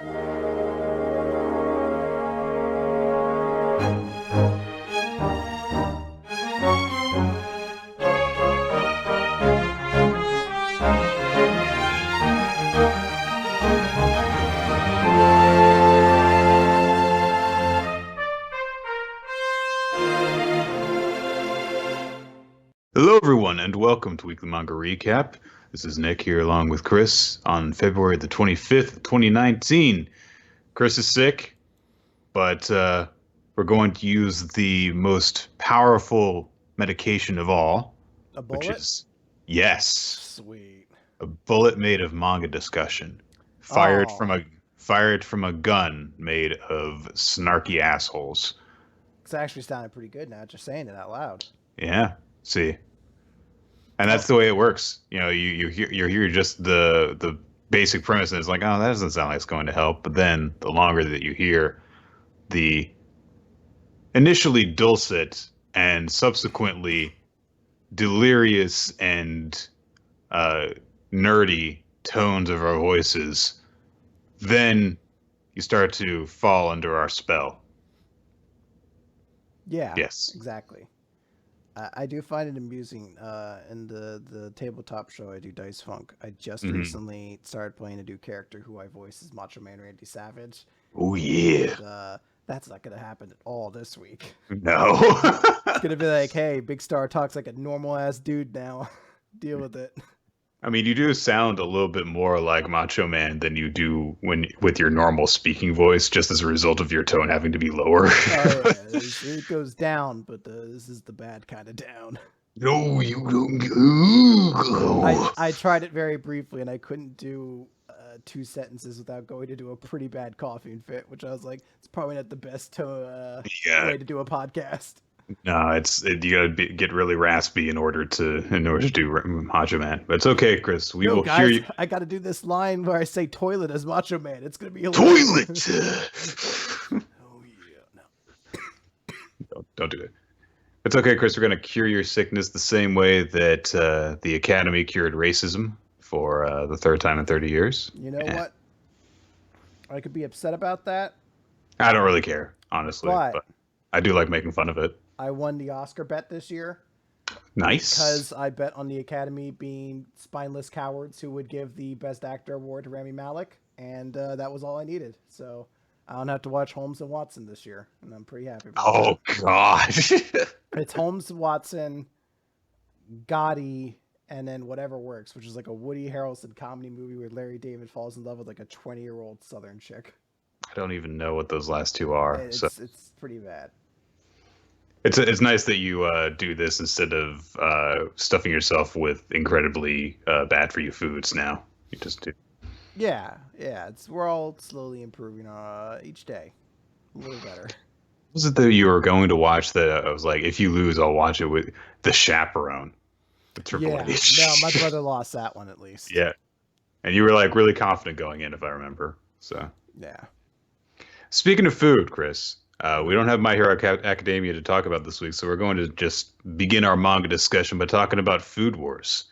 Hello, everyone, and welcome to Weekly Manga Recap. This is Nick here along with Chris on February the 25th, 2019. Chris is sick, but we're going to use the most powerful medication of all. A bullet? Which is, yes, Sweet. a bullet made of manga discussion. Fired from a gun made of snarky assholes. It's actually sounding pretty good now, just saying it out loud. Yeah. See, and that's the way it works. You know, you hear just the basic premise, and it's like, oh, that doesn't sound like it's going to help. But then the longer that you hear the initially dulcet and subsequently delirious and nerdy tones of our voices, then you start to fall under our spell. Yeah. Yes. Exactly. I do find it amusing. In the tabletop show I do, Dice Funk, I just recently started playing a new character who I voice as Macho Man Randy Savage. Oh, yeah. And, that's not going to happen at all this week. No. It's going to be like, hey, Big Star talks like a normal-ass dude now. Deal with it. I mean, you do sound a little bit more like Macho Man than you do with your normal speaking voice, just as a result of your tone having to be lower. Oh, yeah. It goes down, but this is the bad kind of down. No, you don't go. I tried it very briefly, and I couldn't do 2 sentences without going to do a pretty bad coughing fit, which I was like, it's probably not the best way to do a podcast. No, you gotta get really raspy in order to do Macho Man. But it's okay, Chris. We will guys, hear you. I got to do this line where I say toilet as Macho Man. It's gonna be hilarious. Toilet. Oh yeah, no. Don't do it. It's okay, Chris. We're gonna cure your sickness the same way that the Academy cured racism for the third time in 30 years. You know what? I could be upset about that. I don't really care, honestly. But I do like making fun of it. I won the Oscar bet this year. Nice. Because I bet on the Academy being spineless cowards who would give the Best Actor award to Rami Malek, and that was all I needed. So I don't have to watch Holmes and Watson this year, and I'm pretty happy about that. Oh, God. It's Holmes, Watson, Gotti, and then Whatever Works, which is like a Woody Harrelson comedy movie where Larry David falls in love with like a 20-year-old Southern chick. I don't even know what those last two are. It's pretty bad. It's nice that you do this instead of stuffing yourself with incredibly bad for you foods now. You just do. Yeah. We're all slowly improving each day. A little better. Was it that you were going to watch that I was like, if you lose, I'll watch it with The Chaperone. Yeah, no, my brother lost that one at least. Yeah. And you were like really confident going in, if I remember. So. Yeah. Speaking of food, Chris, we don't have My Hero Academia to talk about this week, so we're going to just begin our manga discussion by talking about Food Wars.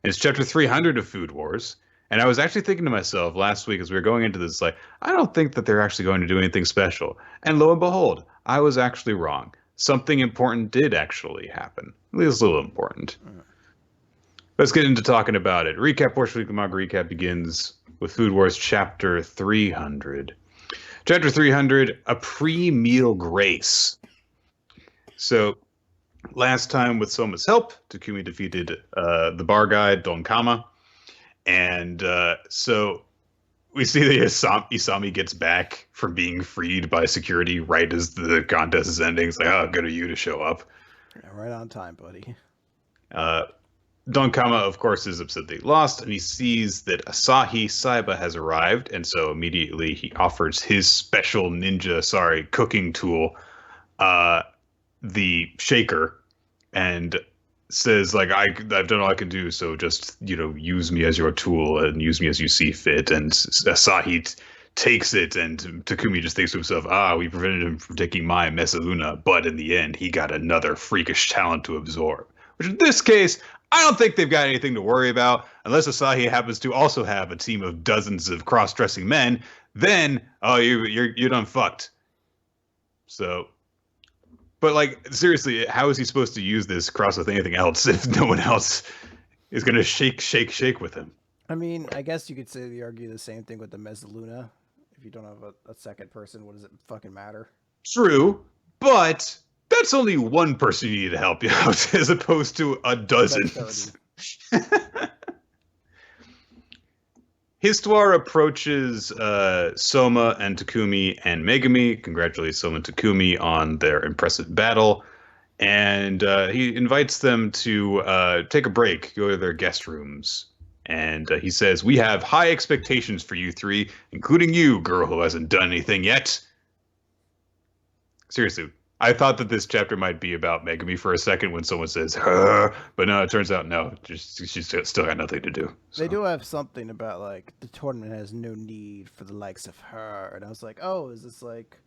It's chapter 300 of Food Wars, and I was actually thinking to myself last week as we were going into this, like, I don't think that they're actually going to do anything special. And lo and behold, I was actually wrong. Something important did actually happen. At least a little important. Let's get into talking about it. Recap portion of the manga recap begins with Food Wars chapter 300. Chapter 300, a pre-meal grace. So, last time with Soma's help, Takumi defeated the bar guy, Don Kama. And so we see that Isami gets back from being freed by security right as the contest is ending. It's like, oh, good of you to show up. Yeah, right on time, buddy. Don Kama, of course, is upset that he lost, and he sees that Asahi Saiba has arrived, and so immediately he offers his special cooking tool, the shaker, and says, like, I've done all I can do, so just, use me as your tool and use me as you see fit. And Asahi takes it, and Takumi just thinks to himself, we prevented him from taking my Mesaluna, but in the end, he got another freakish talent to absorb. Which in this case, I don't think they've got anything to worry about unless Asahi happens to also have a team of dozens of cross-dressing men. Then, oh, you're done fucked. So, but like seriously, how is he supposed to use this cross with anything else if no one else is gonna shake with him? I mean, I guess you could say they argue the same thing with the Mezzaluna. If you don't have a second person, what does it fucking matter? True, but that's only one person you need to help you out as opposed to a dozen. Histoire approaches Soma and Takumi and Megumi, congratulates Soma and Takumi on their impressive battle, and he invites them to take a break, go to their guest rooms. And he says, "We have high expectations for you three, including you, girl who hasn't done anything yet." Seriously, I thought that this chapter might be about Megumi for a second when someone says her, but no, it turns out no, she's still got nothing to do. So. They do have something about like the tournament has no need for the likes of her, and I was like, oh, is this like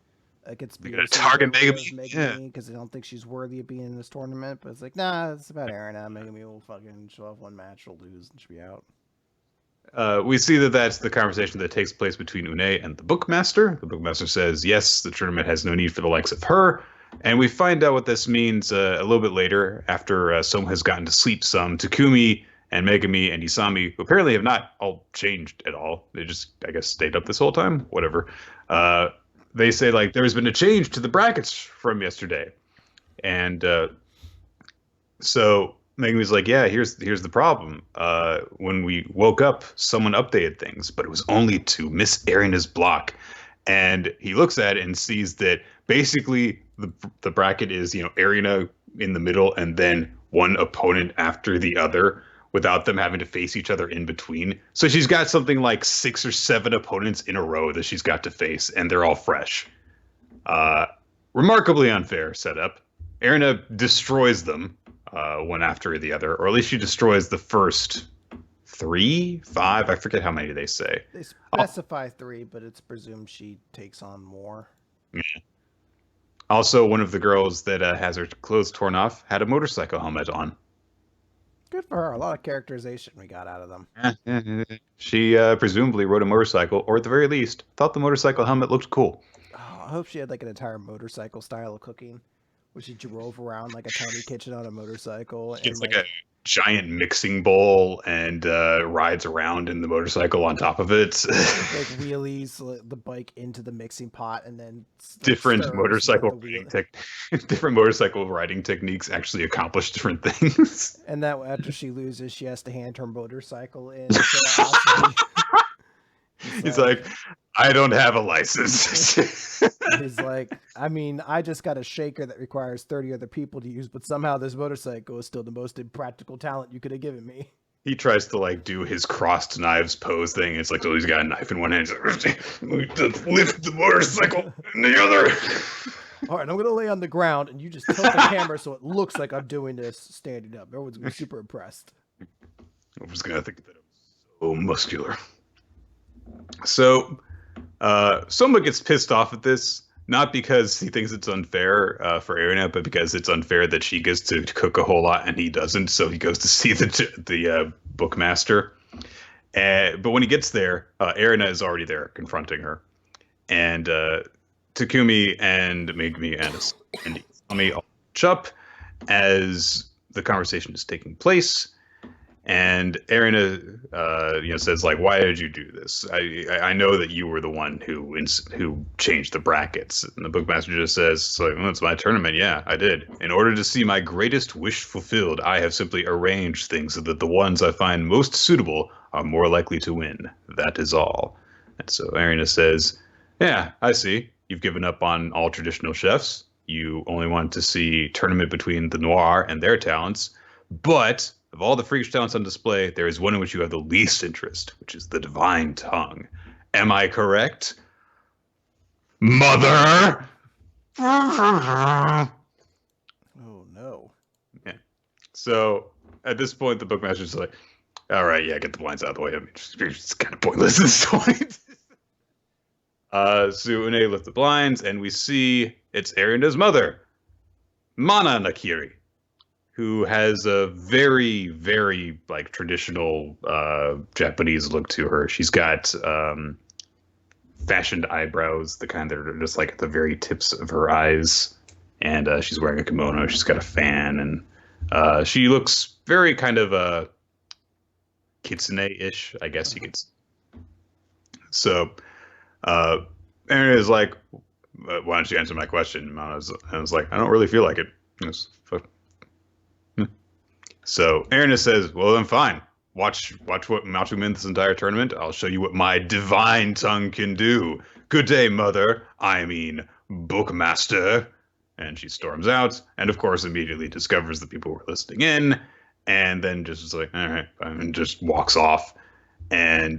it's gonna target Megumi because they don't think she's worthy of being in this tournament? But it's like, nah, it's about Erina. Megumi will fucking show off one match, she'll lose, and she'll be out. We see that that's the conversation that takes place between Une and the Bookmaster. The Bookmaster says, yes, the tournament has no need for the likes of her. And we find out what this means a little bit later after Soma has gotten to sleep some. Takumi and Megumi and Isami, who apparently have not all changed at all. They just, I guess, stayed up this whole time. Whatever. They say, like, there's been a change to the brackets from yesterday. And so Megumi's like, yeah, here's the problem. When we woke up, someone updated things, but it was only to Miss Erina's block. And he looks at it and sees that basically the bracket is, Erina in the middle and then one opponent after the other without them having to face each other in between. So she's got something like 6 or 7 opponents in a row that she's got to face, and they're all fresh. Remarkably unfair setup. Erina destroys them one after the other, or at least she destroys the first 3, 5. I forget how many they say. They specify 3, but it's presumed she takes on more. Yeah. Also, one of the girls that has her clothes torn off had a motorcycle helmet on. Good for her. A lot of characterization we got out of them. She presumably rode a motorcycle, or at the very least, thought the motorcycle helmet looked cool. Oh, I hope she had like an entire motorcycle style of cooking, where she drove around like a tiny kitchen on a motorcycle. It's like a giant mixing bowl and rides around in the motorcycle on top of it. Like wheelies the bike into the mixing pot and then different motorcycle riding techniques actually accomplish different things. And that after she loses, she has to hand her motorcycle in. He's like, I don't have a license. He's like, I mean, I just got a shaker that requires 30 other people to use, but somehow this motorcycle is still the most impractical talent you could have given me. He tries to like do his crossed knives pose thing. It's like, oh, he's got a knife in one hand. He's like, lift the motorcycle in the other. All right, I'm going to lay on the ground and you just tilt the camera so it looks like I'm doing this standing up. Everyone's going to be super impressed. Everyone's going to think that I'm so muscular. So Soma gets pissed off at this, not because he thinks it's unfair for Erina, but because it's unfair that she gets to cook a whole lot and he doesn't. So he goes to see the bookmaster. But when he gets there, Erina is already there confronting her. And Takumi and Megumi and Isami all catch up as the conversation is taking place. And Erina, says, like, why did you do this? I know that you were the one who changed the brackets. And the bookmaster just says, like, well, it's my tournament. Yeah, I did. In order to see my greatest wish fulfilled, I have simply arranged things so that the ones I find most suitable are more likely to win. That is all. And so Erina says, yeah, I see. You've given up on all traditional chefs. You only want to see tournament between the Noir and their talents. But of all the freakish talents on display, there is one in which you have the least interest, which is the divine tongue. Am I correct? Mother! Oh, no. Yeah. So, at this point, the bookmaster's like, all right, yeah, get the blinds out of the way. I mean, it's kind of pointless at this point. So Une lifts the blinds, and we see it's Erina's mother, Mana Nakiri, who has a very, very like traditional Japanese look to her. She's got fashioned eyebrows, the kind that are just like at the very tips of her eyes, and she's wearing a kimono. She's got a fan, and she looks very kind of kitsune-ish, I guess you could. So, Aaron is like, "Why don't you answer my question?" And I was like, "I don't really feel like it." So Aaron says, "Well, then fine. Watch what Machu wins this entire tournament. I'll show you what my divine tongue can do. Good day, mother. I mean, bookmaster." And she storms out, and of course, immediately discovers the people who are listening in, and then just is like, "All right," and just walks off. And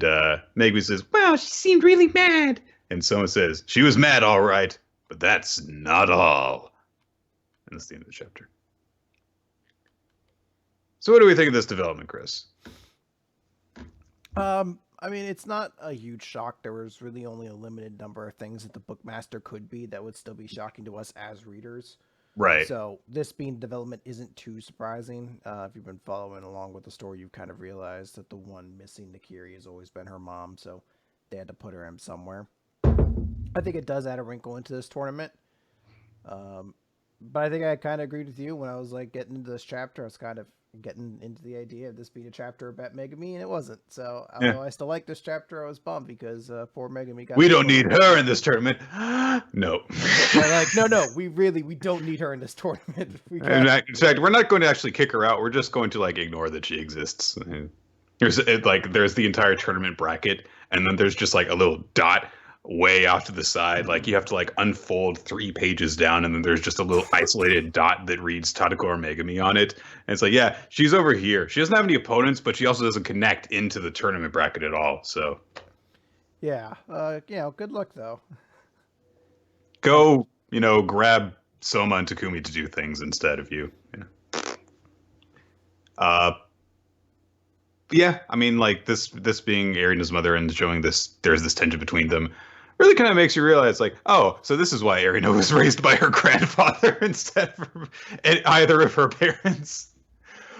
Megumi says, "Wow, she seemed really mad." And someone says, "She was mad, all right, but that's not all." And that's the end of the chapter. So what do we think of this development, Chris? I mean, it's not a huge shock. There was really only a limited number of things that the bookmaster could be that would still be shocking to us as readers. Right. So this being development isn't too surprising. If you've been following along with the story, you've kind of realized that the one missing Nakiri has always been her mom, so they had to put her in somewhere. I think it does add a wrinkle into this tournament. But I think I kind of agreed with you when I was like getting into this chapter. I was kind of getting into the idea of this being a chapter about Megumi, and it wasn't. So although I still like this chapter, I was bummed because poor Megumi got. We don't need her in this tournament. No. No. We don't need her in this tournament. In fact, we're not going to actually kick her out. We're just going to like ignore that she exists. There's the entire tournament bracket, and then there's just like a little dot way off to the side. Like you have to like unfold 3 pages down, and then there's just a little isolated dot that reads Tadako or Megumi on it. And it's like, yeah, she's over here. She doesn't have any opponents, but she also doesn't connect into the tournament bracket at all. So yeah, good luck though. Go, grab Soma and Takumi to do things instead of you. Yeah, I mean, like this being Erina's mother and showing there's this tension between them really kind of makes you realize, like, oh, so this is why Erina was raised by her grandfather instead of either of her parents.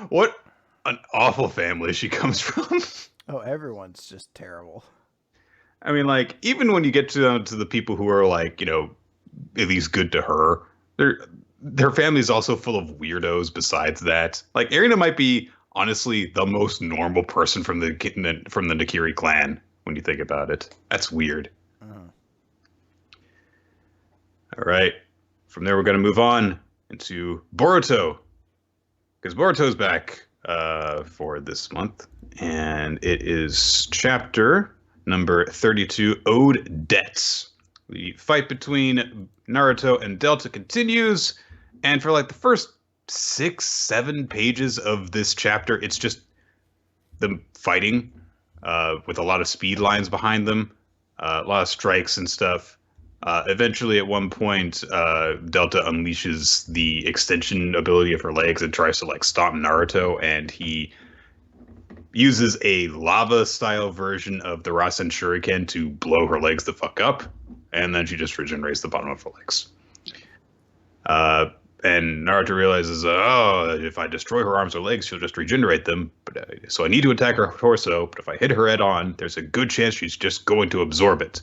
What an awful family she comes from. Oh, everyone's just terrible. I mean, like, even when you get to the people who are like, at least good to her, their family is also full of weirdos besides that. Like, Erina might be honestly the most normal person from the Nakiri clan when you think about it. That's weird. All right. From there, we're going to move on into Boruto, because Boruto's back for this month, and it is chapter number 32, Owed Debts. The fight between Naruto and Delta continues, and for like the first 6-7 pages of this chapter, it's just them fighting with a lot of speed lines behind them, a lot of strikes and stuff. Eventually, at one point, Delta unleashes the extension ability of her legs and tries to like stomp Naruto, and he uses a lava-style version of the Rasen Shuriken to blow her legs the fuck up, and then she just regenerates the bottom of her legs. And Naruto realizes, if I destroy her arms or legs, she'll just regenerate them. So I need to attack her torso, but if I hit her head on, there's a good chance she's just going to absorb it.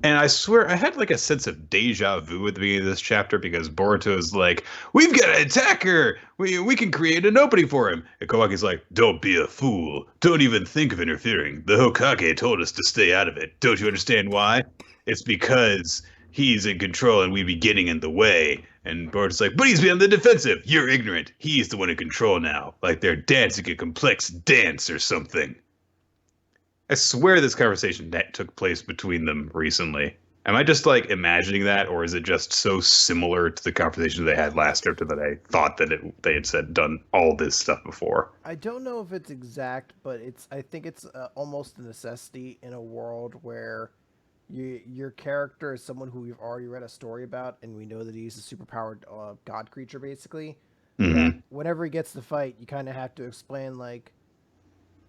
And I swear, I had like a sense of deja vu at the beginning of this chapter, because Boruto is like, we've got to attack her! We can create an opening for him! And Kawaki's like, don't be a fool. Don't even think of interfering. The Hokage told us to stay out of it. Don't you understand why? It's because he's in control and we'd be getting in the way. And Boruto's like, but he's been on the defensive. You're ignorant. He's the one in control now. Like they're dancing a complex dance or something. I swear this conversation that took place between them recently. Am I just like imagining that, or is it just so similar to the conversation they had last chapter that I thought that they had done all this stuff before? I don't know if it's exact, but I think it's almost a necessity in a world where your character is someone who we've already read a story about, and we know that he's a superpowered god creature, basically. Mm-hmm. Whenever he gets to fight, you kind of have to explain, like,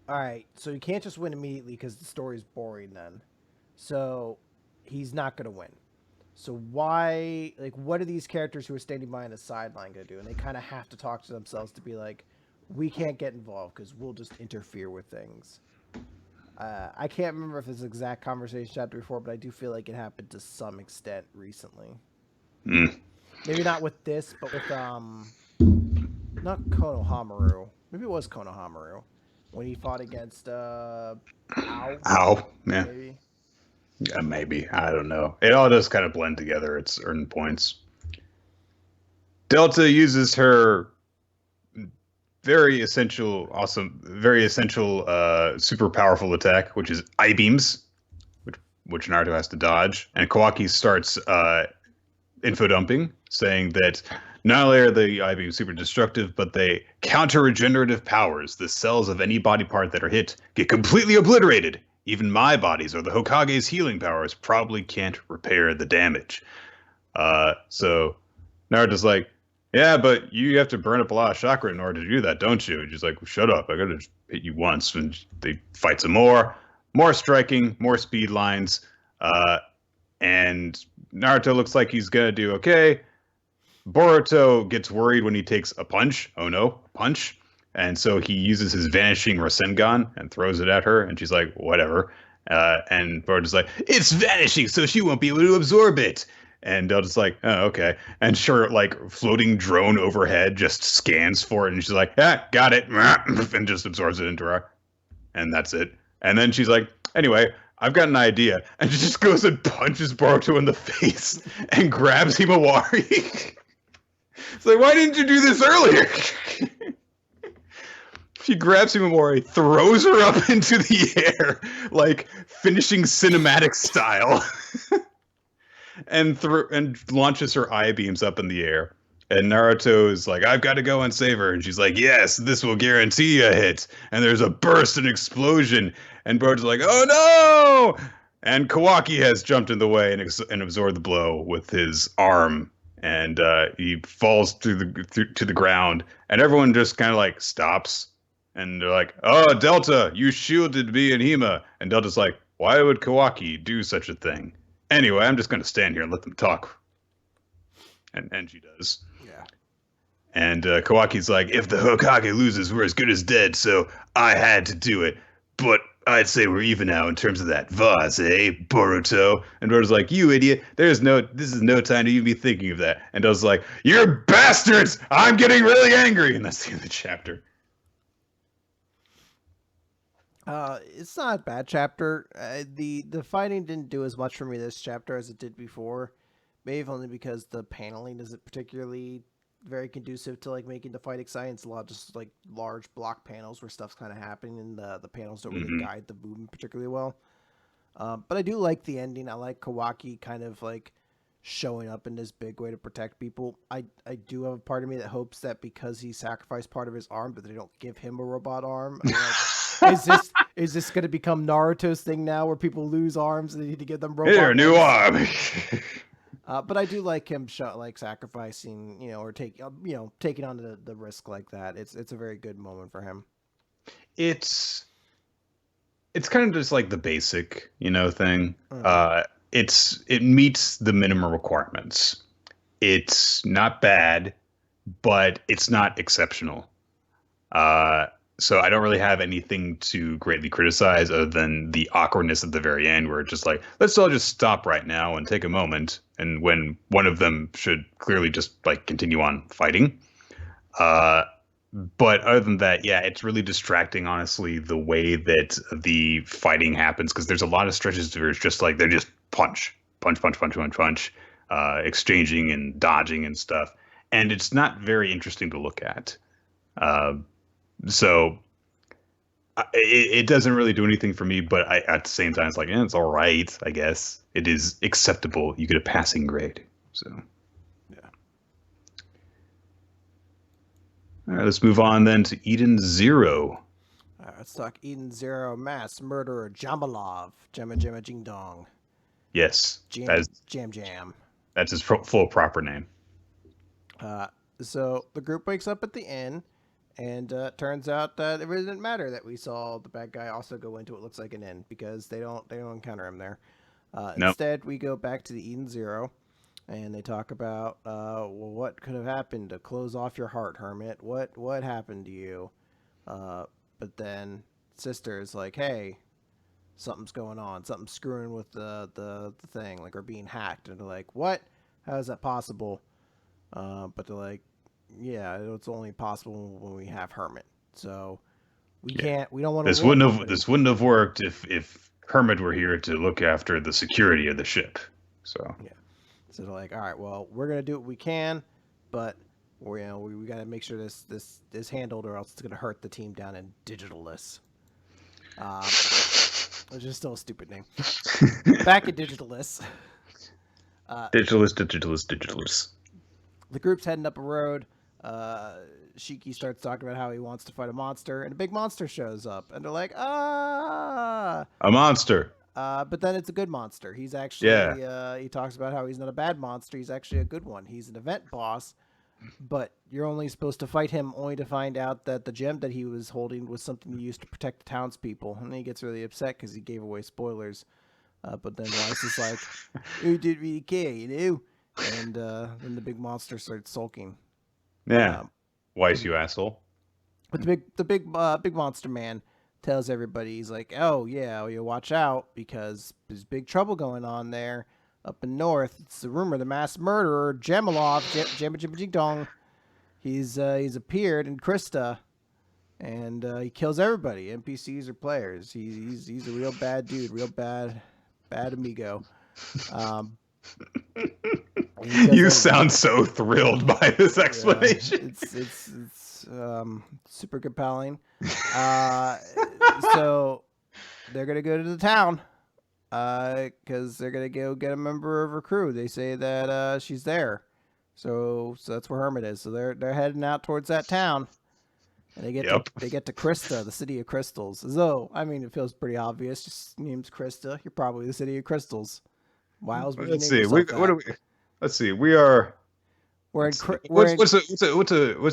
all right, so you can't just win immediately because the story's boring then. So he's not going to win. So why, like, what are these characters who are standing by on the sideline going to do? And they kind of have to talk to themselves to be like, we can't get involved because we'll just interfere with things. I can't remember if this exact conversation chapter before, but I do feel like it happened to some extent recently. Mm. Maybe not with this, but with not Konohamaru. Maybe it was Konohamaru when he fought against Ao. Ow, yeah. Maybe. Yeah, maybe. I don't know. It all does kind of blend together at certain points. Delta uses her very essential, super powerful attack, which is eye beams, which Naruto has to dodge. And Kawaki starts info dumping, saying that not only are the eye beams super destructive, but they counter regenerative powers. The cells of any body part that are hit get completely obliterated. Even my bodies or the Hokage's healing powers probably can't repair the damage. So Naruto's like, yeah, but you have to burn up a lot of chakra in order to do that, don't you? And she's like, shut up. I gotta just hit you once. And they fight some more striking, more speed lines. And Naruto looks like he's gonna do okay. Boruto gets worried when he takes a punch. Oh no, punch. And so he uses his vanishing Rasengan and throws it at her. And she's like, whatever. And Boruto's like, it's vanishing, so she won't be able to absorb it. And Delta's like, oh, okay. And sure, like, floating drone overhead just scans for it. And she's like, yeah, got it. And just absorbs it into her. And that's it. And then she's like, anyway, I've got an idea. And she just goes and punches Boruto in the face and grabs Himawari. It's like, why didn't you do this earlier? She grabs Himawari, throws her up into the air, like finishing cinematic style. And launches her eye beams up in the air. And Naruto is like, I've got to go and save her. And she's like, yes, this will guarantee a hit. And there's a burst and explosion. And Boruto's like, oh no! And Kawaki has jumped in the way and absorbed the blow with his arm. And he falls to the ground. And everyone just kind of like stops. And they're like, oh, Delta, you shielded me and Hima. And Delta's like, why would Kawaki do such a thing? Anyway, I'm just going to stand here and let them talk. And she does. Yeah. And Kawaki's like, if the Hokage loses, we're as good as dead, so I had to do it. But I'd say we're even now in terms of that vase, eh, Boruto? And Boruto's like, you idiot, this is no time to even be thinking of that. And Delta's like, you're bastards! I'm getting really angry! And that's the end of the chapter. It's not a bad chapter. The fighting didn't do as much for me this chapter as it did before. Maybe only because the paneling isn't particularly very conducive to like making the fight exciting. It's a lot of just like large block panels where stuff's kind of happening, and the panels don't really guide the movement particularly well. But I do like the ending. I like Kawaki kind of like showing up in this big way to protect people. I do have a part of me that hopes that because he sacrificed part of his arm, that they don't give him a robot arm. I mean, like, is this going to become Naruto's thing now, where people lose arms and they need to give them robot Here, new arm. But I do like him sacrificing, or taking on the risk like that. It's a very good moment for him. It's kind of just like the basic, thing. It meets the minimum requirements. It's not bad, but it's not exceptional. So I don't really have anything to greatly criticize other than the awkwardness at the very end, where it's just like, let's all just stop right now and take a moment. And when one of them should clearly just like continue on fighting. But other than that, yeah, it's really distracting, honestly, the way that the fighting happens, because there's a lot of stretches where it's just like they're just punch, exchanging and dodging and stuff. And it's not very interesting to look at. So it doesn't really do anything for me, but at the same time, it's like, it's all right, I guess. It is acceptable. You get a passing grade. So, yeah. All right, let's move on then to Eden Zero. All right, let's talk Eden Zero Mass Murderer Jamalov. Jamma Jing Dong. Yes. Jam. That's his full proper name. So the group wakes up at the inn. And turns out that it really didn't matter that we saw the bad guy also go into what looks like an inn, because they don't encounter him there. Nope. Instead, we go back to the Eden Zero, and they talk about, well, what could have happened to close off your heart, Hermit? What happened to you? But then Sister is like, hey, something's going on. Something's screwing with the thing, like we're being hacked. And they're like, what? How is that possible? But they're like, yeah, it's only possible when we have Hermit. So we can't. We don't want to. This wouldn't have worked if Hermit were here to look after the security of the ship. So yeah. So they're like, all right, well, we're gonna do what we can, but we got to make sure this is handled, or else it's gonna hurt the team down in Digitalis. Which is still a stupid name. Back at Digitalis. Digitalis. The group's heading up a road. Shiki starts talking about how he wants to fight a monster, and a big monster shows up, and they're like, ah! A monster. But then it's a good monster. He's actually, he talks about how he's not a bad monster. He's actually a good one. He's an event boss, but you're only supposed to fight him only to find out that the gem that he was holding was something he used to protect the townspeople. And then he gets really upset because he gave away spoilers. But then Weiss is like, who did really care, you know? And then the big monster starts sulking. Yeah. Weiss, you asshole. But the big monster man tells everybody, he's like, oh yeah, you watch out because there's big trouble going on there up in north. It's the rumor the mass murderer Jamilov, Jammy, he's appeared in Krista, and he kills everybody, NPCs or players. He's a real bad dude, real bad amigo. You sound so thrilled by this explanation. It's super compelling. So they're gonna go to the town because they're gonna go get a member of her crew. They say that she's there, so that's where Hermit is. So they're heading out towards that town, and they get to Krista, the city of crystals. So I mean, it feels pretty obvious. Just name's Krista. You're probably the city of crystals. Let's see. Let's see. We are. What's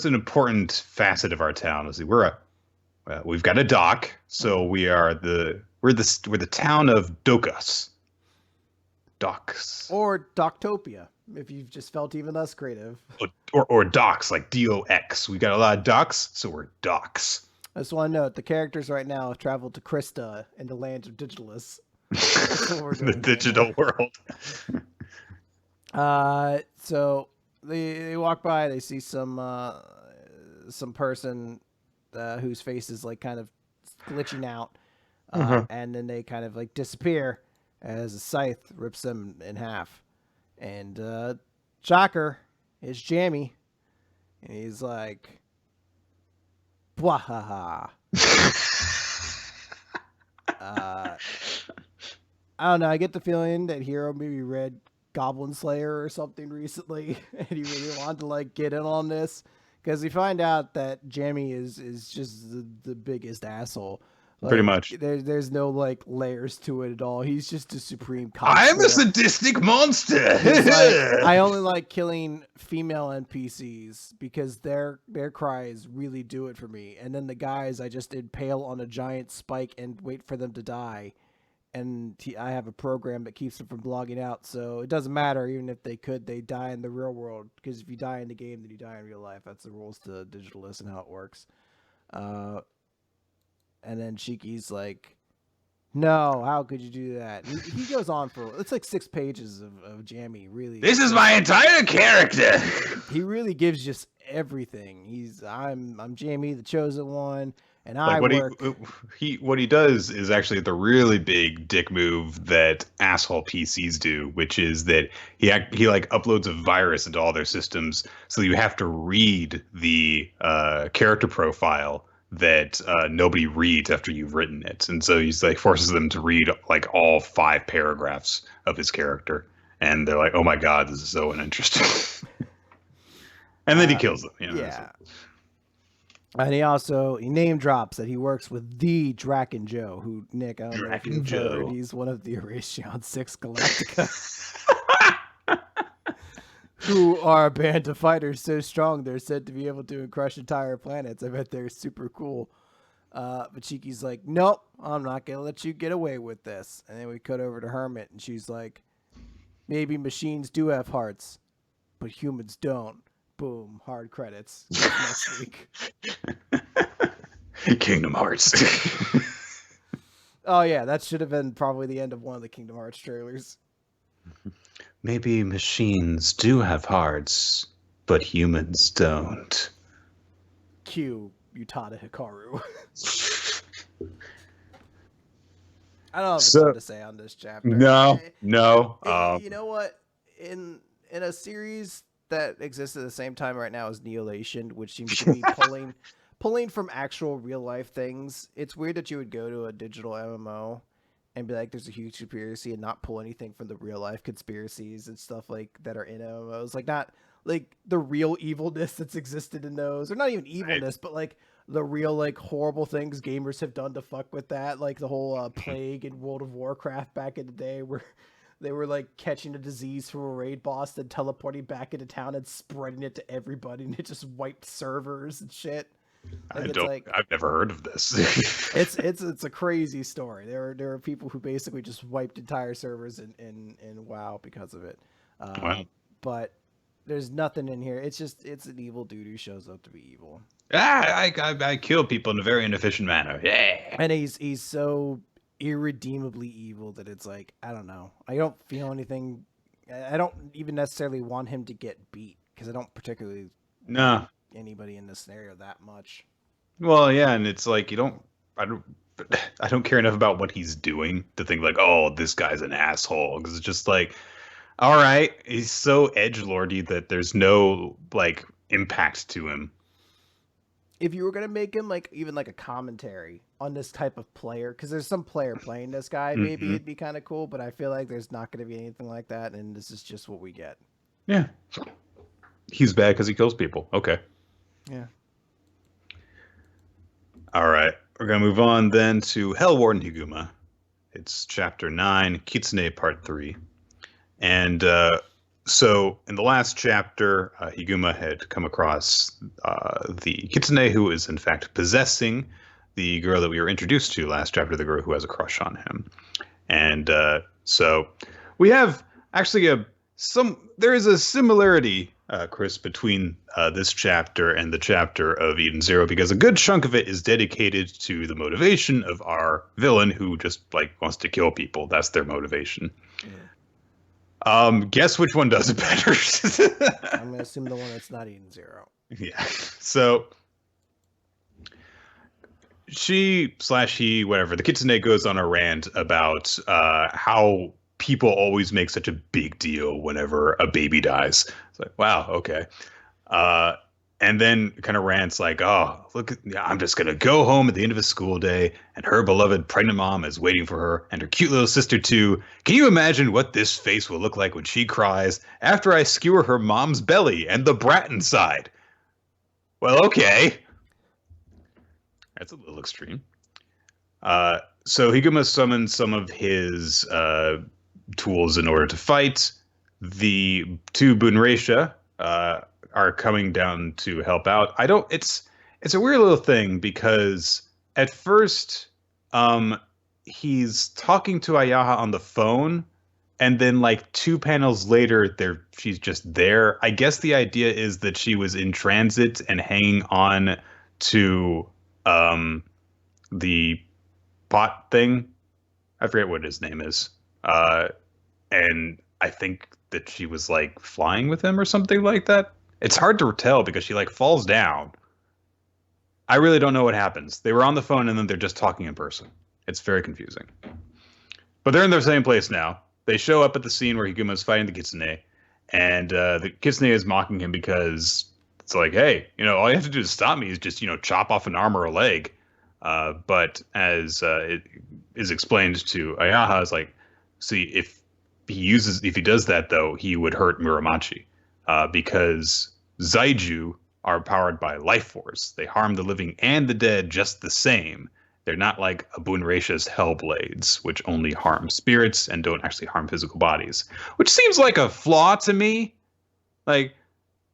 an important facet of our town? Let's see. We've got a dock, so we're the town of Dokas. Docks. Or Doctopia, if you've just felt even less creative. Or docks, like DOX. We got a lot of docks, so we're docks. I just want to note the characters right now have traveled to Krista in the land of Digitalis. The digital world. So they walk by, they see some person whose face is like kind of glitching out, and then they kind of like disappear as a scythe rips them in half. And shocker, it's Jammy, and he's like, "Bwahaha." I don't know. I get the feeling that Hero maybe read Goblin Slayer or something recently, and he really wanted to like get in on this because we find out that Jammy is just the biggest asshole. Like, pretty much. There's no like layers to it at all. He's just a supreme cock. I'm a sadistic monster. Like, I only like killing female NPCs because their cries really do it for me. And then the guys I just impale on a giant spike and wait for them to die. And I have a program that keeps them from blogging out, so it doesn't matter. Even if they die in the real world, because if you die in the game, then you die in real life. That's the rules to Digitalis and how it works. And then Shiki's like, no, how could you do that? He goes on for, it's like 6 pages of Jammy, really. This is my entire character. He really gives just everything. I'm Jammy, the chosen one. And what he does is actually the really big dick move that asshole PCs do, which is that he like uploads a virus into all their systems, so you have to read the character profile that nobody reads after you've written it, and so he's like forces them to read like all 5 paragraphs of his character, and they're like, "Oh my god, this is so uninteresting," and then he kills them. Yeah. And he name drops that he works with the Draken Joe, who, Nick, I don't know if you've heard, he's one of the Eration 6 Galactica, who are a band of fighters so strong they're said to be able to crush entire planets. I bet they're super cool. But Shiki's like, nope, I'm not going to let you get away with this. And then we cut over to Hermit, and she's like, Maybe machines do have hearts, but humans don't. Boom, hard credits. Next week. Kingdom Hearts. Oh yeah, that should have been probably the end of one of the Kingdom Hearts trailers. Maybe machines do have hearts, but humans don't. Cue Utada Hikaru. I don't have a ton to say on this chapter. No. You know what? In a series that exists at the same time right now as Lation, which seems to be pulling from actual real life things. It's weird that you would go to a digital MMO and be like, there's a huge conspiracy, and not pull anything from the real life conspiracies and stuff like that are in MMOs. Like, not like the real evilness that's existed in those, or not even evilness, but like the real like horrible things gamers have done to fuck with that, like the whole plague in World of Warcraft back in the day, where they were like catching a disease from a raid boss, then teleporting back into town and spreading it to everybody, and it just wiped servers and shit. Like, I've never heard of this. it's a crazy story. There are people who basically just wiped entire servers in WoW because of it. Wow. But there's nothing in here. It's an evil dude who shows up to be evil. I kill people in a very inefficient manner. Yeah. And he's so irredeemably evil that it's like, I don't know. I don't feel anything. I don't even necessarily want him to get beat, because I don't particularly like anybody in this scenario that much. Well, yeah, and it's like I don't care enough about what he's doing to think like, oh, this guy's an asshole, because it's just like, all right, he's so edgelordy that there's no like impact to him. If you were gonna make him like even like a commentary on this type of player, because there's some player playing this guy, maybe it'd be kind of cool. But I feel like there's not gonna be anything like that, and this is just what we get. Yeah, he's bad because he kills people. Okay. Yeah. All right, we're gonna move on then to Warden Higuma. It's chapter 9, Kitsune Part 3, and so in the last chapter, Higuma had come across the Kitsune who is in fact possessing the girl that we were introduced to last chapter, the girl who has a crush on him. And so we have actually there is a similarity, Chris, between this chapter and the chapter of Eden Zero, because a good chunk of it is dedicated to the motivation of our villain who just like wants to kill people. That's their motivation. Yeah. Guess which one does it better? I'm gonna assume the one that's not Eden Zero. Yeah. So he, whatever, the Kitsune goes on a rant about how people always make such a big deal whenever a baby dies. It's like, wow, okay. And then kind of rants like, oh, look, I'm just going to go home at the end of a school day, and her beloved pregnant mom is waiting for her, and her cute little sister too. Can you imagine what this face will look like when she cries after I skewer her mom's belly and the brat inside? Well, okay. That's a little extreme. So Higuma summons some of his tools in order to fight. The two Bunreisha are coming down to help out. It's a weird little thing, because at first he's talking to Ayaha on the phone, and then like 2 panels later she's just there. I guess the idea is that she was in transit and hanging on to the bot thing. I forget what his name is. And I think that she was like flying with him or something like that. It's hard to tell because she like falls down. I really don't know what happens. They were on the phone and then they're just talking in person. It's very confusing. But they're in the same place now. They show up at the scene where Higuma is fighting the Kitsune, and the Kitsune is mocking him because it's like, hey, all you have to do to stop me is just, chop off an arm or a leg. But as it is explained to Ayaha, is like, see, if he does that though, he would hurt Muramachi, because Zaiju are powered by life force. They harm the living and the dead just the same. They're not like Abunreisha's Hellblades, which only harm spirits and don't actually harm physical bodies, which seems like a flaw to me. Like,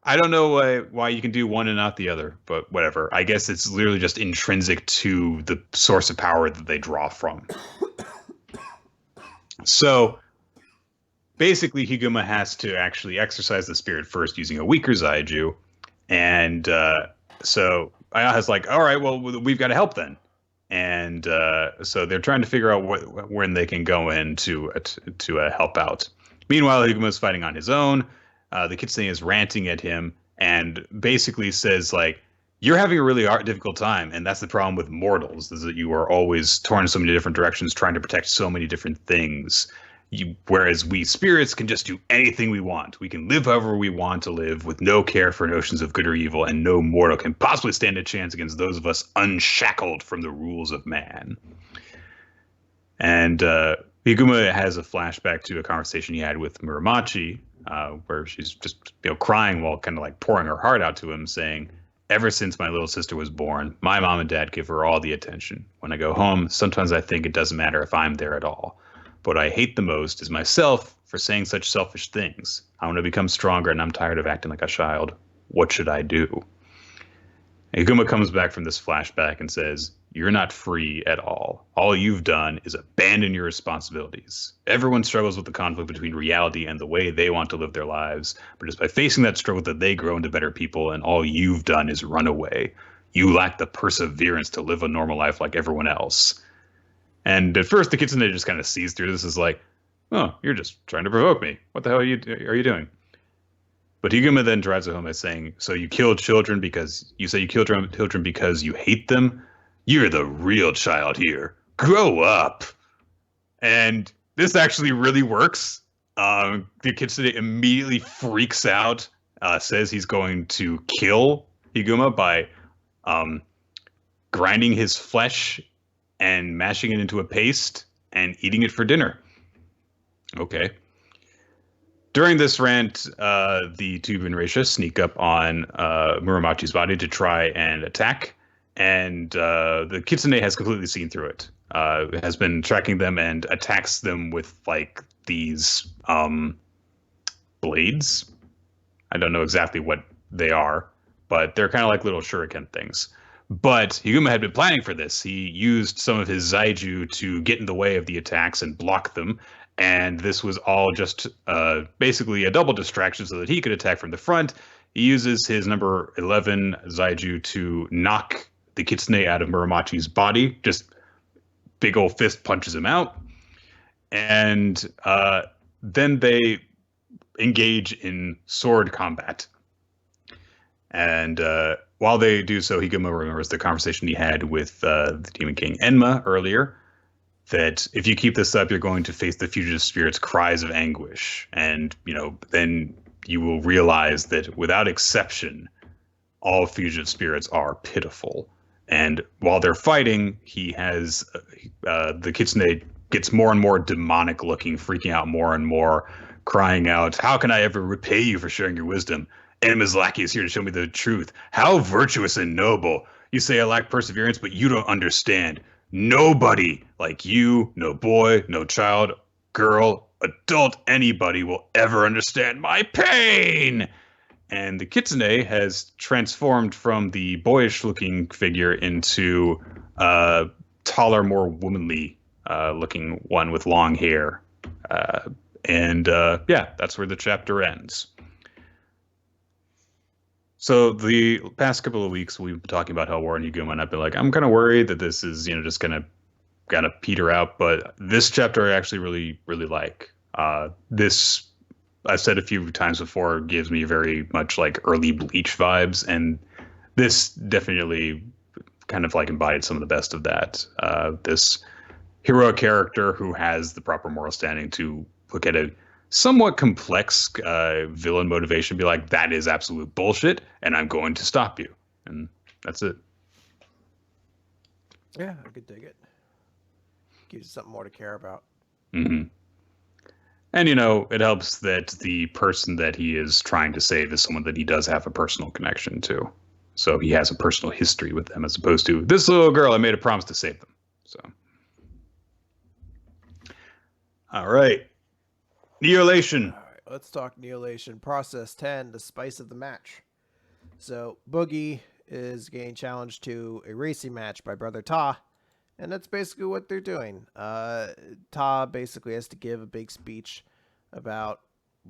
I don't know why you can do one and not the other, but whatever. I guess it's literally just intrinsic to the source of power that they draw from. So basically Higuma has to actually exercise the spirit first using a weaker Zaiju, and so Ayaha's like, all right, well, we've got to help then. And so they're trying to figure out when they can go in to help out. Meanwhile, Higuma's fighting on his own. The Kitsune is ranting at him and basically says like, "You're having a really difficult time, and that's the problem with mortals: is that you are always torn in so many different directions, trying to protect so many different things. Whereas we spirits can just do anything we want. We can live however we want to live with no care for notions of good or evil, and no mortal can possibly stand a chance against those of us unshackled from the rules of man." And Higuma has a flashback to a conversation he had with Muramachi, where she's just crying while kind of like pouring her heart out to him, saying, "Ever since my little sister was born, my mom and dad give her all the attention. When I go home, sometimes I think it doesn't matter if I'm there at all. But what I hate the most is myself for saying such selfish things. I want to become stronger, and I'm tired of acting like a child. What should I do?" Higuma comes back from this flashback and says, "You're not free at all. All you've done is abandon your responsibilities. Everyone struggles with the conflict between reality and the way they want to live their lives, but it's by facing that struggle that they grow into better people, and all you've done is run away. You lack the perseverance to live a normal life like everyone else." And at first, the Kitsune just kind of sees through this as like, "Oh, you're just trying to provoke me. What the hell are you doing?" But Higuma then drives it home by saying, "So you kill children because you say you kill children because you hate them? You're the real child here. Grow up." And this actually really works. The Kitsune immediately freaks out, says he's going to kill Higuma by grinding his flesh and mashing it into a paste and eating it for dinner. Okay. During this rant, the two Bunracia sneak up on Muramachi's body to try and attack, and the Kitsune has completely seen through it. Has been tracking them and attacks them with like these blades. I don't know exactly what they are, but they're kind of like little shuriken things. But Higuma had been planning for this. He used some of his Zaiju to get in the way of the attacks and block them. And this was all just basically a double distraction so that he could attack from the front. He uses his number 11 Zaiju to knock the Kitsune out of Muramachi's body. Just big old fist punches him out. And then they engage in sword combat. And while they do so, Higuma remembers the conversation he had with the Demon King Enma earlier, that if you keep this up, you're going to face the fugitive spirit's cries of anguish. And, then you will realize that without exception, all fugitive spirits are pitiful. And while they're fighting, he has the Kitsune gets more and more demonic looking, freaking out more and more, crying out, "How can I ever repay you for sharing your wisdom? Enma's lackey is here to show me the truth. How virtuous and noble. You say I lack perseverance, but you don't understand. Nobody like you, no boy, no child, girl, adult, anybody will ever understand my pain." And the Kitsune has transformed from the boyish-looking figure into a taller, more womanly looking one with long hair. That's where the chapter ends. So the past couple of weeks, we've been talking about how Warden Higuma, and I've been like, I'm kind of worried that this is, just going to peter out. But this chapter I actually really, really like. This, I've said a few times before, gives me very much like early Bleach vibes. And this definitely kind of like embodied some of the best of that. This heroic character who has the proper moral standing to look at a somewhat complex villain motivation, be like, that is absolute bullshit, and I'm going to stop you. And that's it. Yeah, I could dig it. Gives you something more to care about. Mm-hmm. And, it helps that the person that he is trying to save is someone that he does have a personal connection to. So he has a personal history with them, as opposed to, this little girl, I made a promise to save them. So. All right. Neolation. All right, let's talk Neolation. Process 10, the spice of the match. So Boogie is getting challenged to a racing match by Brother Ta, and that's basically what they're doing. Ta basically has to give a big speech about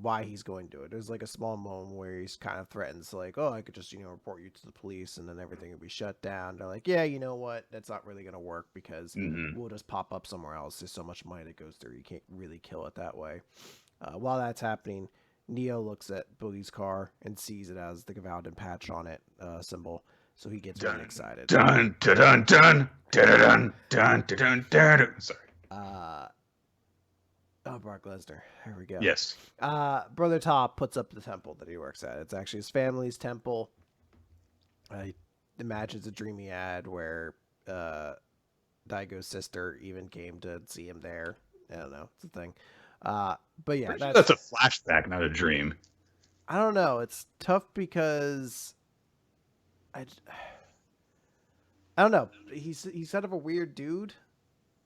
why he's going to do it. There's like a small moment where he's kind of threatens, like, "Oh, I could just report you to the police, and then everything would be shut down." They're like, "Yeah, you know what? That's not really gonna work because we'll just pop up somewhere else. There's so much money that goes through. You can't really kill it that way." While that's happening, Neo looks at Boogie's car and sees it has the Gavaldon patch on it symbol, so he gets really excited. Dun dun dun dun dun dun dun dun. Sorry. Oh, Brock Lesnar. Here we go. Yes. Brother Top puts up the temple that he works at. It's actually his family's temple. I imagine it's a dreamy ad where Daigo's sister even came to see him there. I don't know. It's a thing. But yeah, that's a flashback, not a dream. I don't know. It's tough because I don't know. He's kind of a weird dude.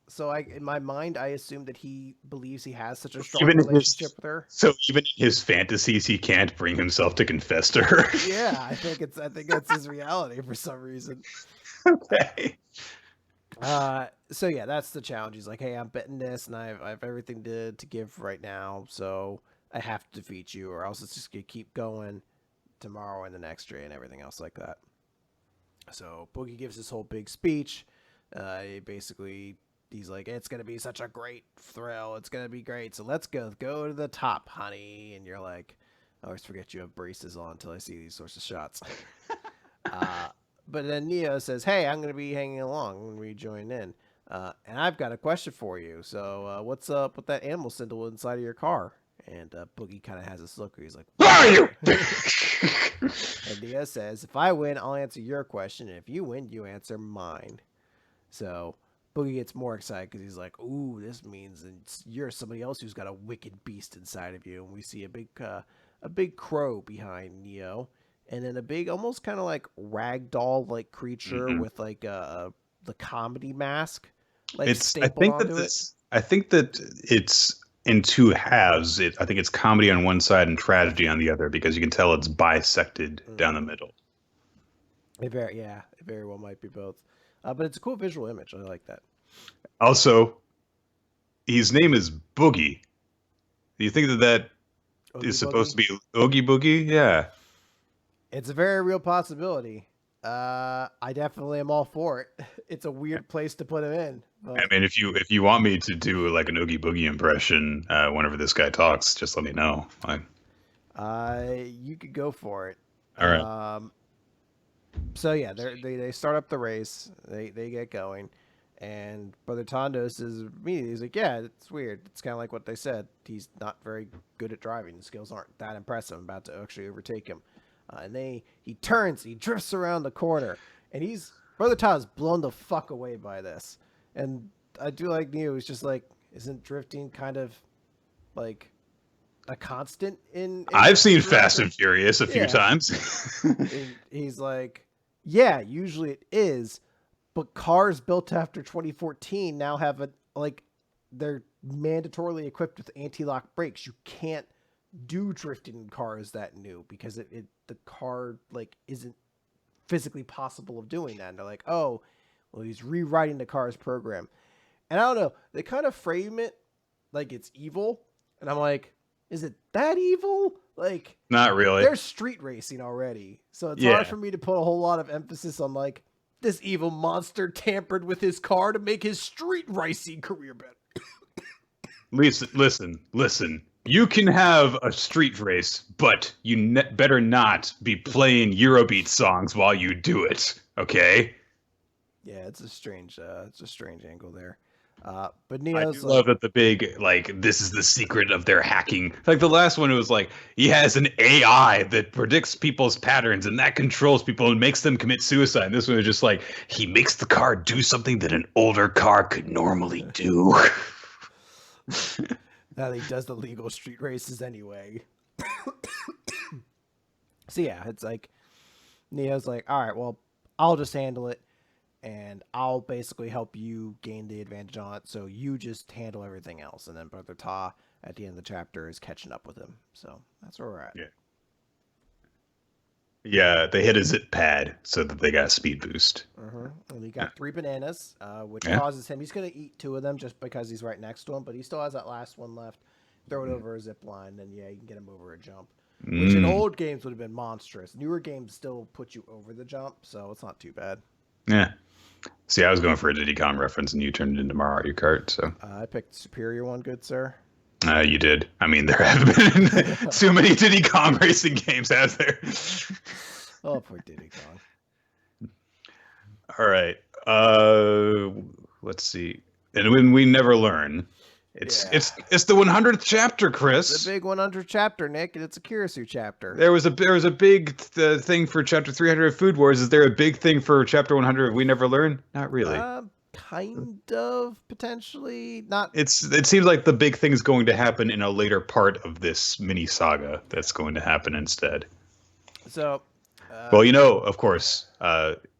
So in my mind, I assume that he believes he has such a strong relationship with her. So even in his fantasies, he can't bring himself to confess to her. Yeah, I think that's his reality for some reason. Okay. So yeah, that's the challenge. He's like, "Hey, I'm betting this, and I have everything to give right now, so I have to defeat you, or else it's just gonna keep going tomorrow and the next day and everything else like that." So Boogie gives this whole big speech. He's like, "It's gonna be such a great thrill. It's gonna be great. So let's go to the top, honey." And you're like, "I always forget you have braces on until I see these sorts of shots." But then Neo says, "Hey, I'm gonna be hanging along when we join in, and I've got a question for you. So what's up with that animal symbol inside of your car?" And Boogie kind of has this look where he's like, "Where are you?" And Neo says, "If I win, I'll answer your question, and if you win, you answer mine." So Boogie gets more excited because he's like, "Ooh, this means you're somebody else who's got a wicked beast inside of you." And we see a big crow behind Neo, and then a big, almost kind of like ragdoll like creature with like the comedy mask, like stapled onto it. I think that it's in two halves. I think it's comedy on one side and tragedy on the other, because you can tell it's bisected down the middle. It very well might be both. But it's a cool visual image. I like that. Also, his name is Boogie. Do you think that Oogie is supposed to be Oogie Boogie? Yeah. It's a very real possibility. I definitely am all for it. It's a weird place to put him in. But... I mean, if you want me to do like an Oogie Boogie impression whenever this guy talks, just let me know. You could go for it. All right. So yeah, they start up the race. They get going, and Brother Tondos is immediately he's like, "Yeah, it's weird. It's kind of like what they said. He's not very good at driving. His skills aren't that impressive. I'm about to actually overtake him." And he turns, he drifts around the corner, and Brother Todd's blown the fuck away by this. And I do like Neo. He's just like, isn't drifting kind of like a constant in I've seen Fast and Furious a few times. He's like, yeah, usually it is, but cars built after 2014 now have they're mandatorily equipped with anti-lock brakes. You can't do drifting in cars that new because the car like isn't physically possible of doing that. And they're like, "Oh, well, he's rewriting the car's program." And I don't know, they kind of frame it like it's evil, and I'm like, is it that evil? Like, not really. There's street racing already, so it's hard for me to put a whole lot of emphasis on like this evil monster tampered with his car to make his street racing career better. Listen. You can have a street race, but you better not be playing Eurobeat songs while you do it. Okay? Yeah, it's a strange angle there. But Neo's I love that the big, like, this is the secret of their hacking. Like the last one, it was like, he has an AI that predicts people's patterns and that controls people and makes them commit suicide. And this one is just like, he makes the car do something that an older car could normally do. That he does the legal street races anyway. So yeah, it's like, Neo's like, all right, well, I'll just handle it. And I'll basically help you gain the advantage on it, so you just handle everything else. And then Brother Ta, at the end of the chapter, is catching up with him. So that's where we're at. Yeah, they hit a zip pad so that they got a speed boost. And he got 3 bananas, which causes him... He's going to eat 2 of them just because he's right next to him, but he still has that last one left. throw it over a zip line, then yeah, you can get him over a jump. Which in old games would have been monstrous. Newer games still put you over the jump, so it's not too bad. Yeah. See, I was going for a Diddy Kong reference, and you turned it into Mario Kart. So I picked the superior one, good sir. You did. I mean, there have been too many Diddy Kong racing games, has there? Oh, poor Diddy Kong. All right. Let's see. And when we never learn. It's the 100th chapter, Chris. The big 100th chapter, Nick, and it's a Kirisu chapter. There was a big thing for chapter 300 of Food Wars. Is there a big thing for chapter 100 of We Never Learn? Not really. Kind of, potentially. Not. It seems like the big thing is going to happen in a later part of this mini saga. That's going to happen instead. So. Well, of course,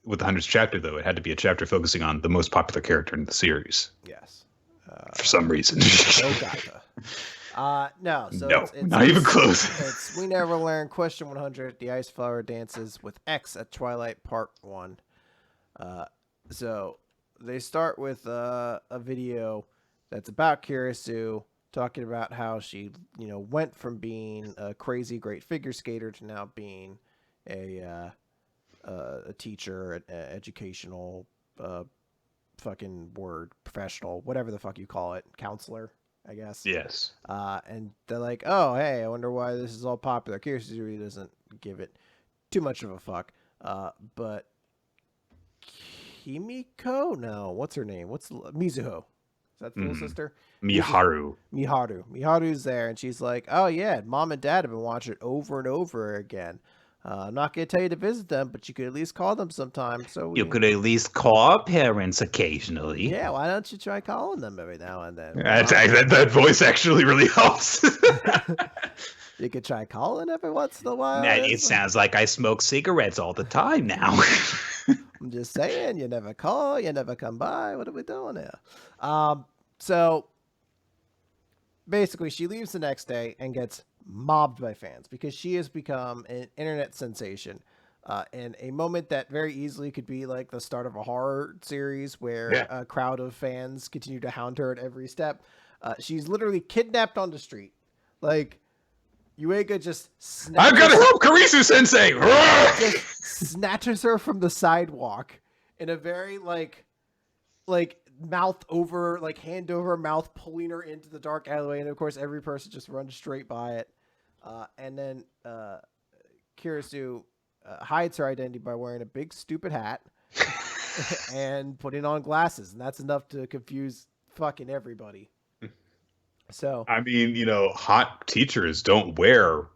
with the 100th chapter, though, it had to be a chapter focusing on the most popular character in the series. Yes. For some reason. No, so no, it's not even close. It's We Never Learn, question 100, The Ice Flower Dances with X at Twilight, part 1. So they start with a video that's about Kirisu, talking about how she, went from being a crazy great figure skater to now being a teacher, an educational fucking word, professional, whatever the fuck you call it, counselor, I guess. Yes. And they're like, oh, hey, I wonder why this is all popular. Kirisu really doesn't give it too much of a fuck. But Kimiko? No, what's her name? Mizuho? Is that the little sister? Miharu. Miharu's there, and she's like, oh, yeah, mom and dad have been watching it over and over again. I'm not going to tell you to visit them, but you could at least call them sometime. So you could at least call our parents occasionally. Yeah, why don't you try calling them every now and then? That voice actually really helps. You could try calling every once in a while. It sounds like I smoke cigarettes all the time now. I'm just saying, you never call, you never come by. What are we doing here? So basically, she leaves the next day and gets mobbed by fans because she has become an internet sensation in a moment that very easily could be like the start of a horror series where a crowd of fans continue to hound her at every step. She's literally kidnapped on the street. Like, Yuega just I've got to help Kirisu Sensei! Just snatches her from the sidewalk in a very like mouth over, like hand over mouth, pulling her into the dark alleyway, and of course every person just runs straight by it. And then Kirisu hides her identity by wearing a big stupid hat and putting on glasses, and that's enough to confuse fucking everybody. So I mean, hot teachers don't wear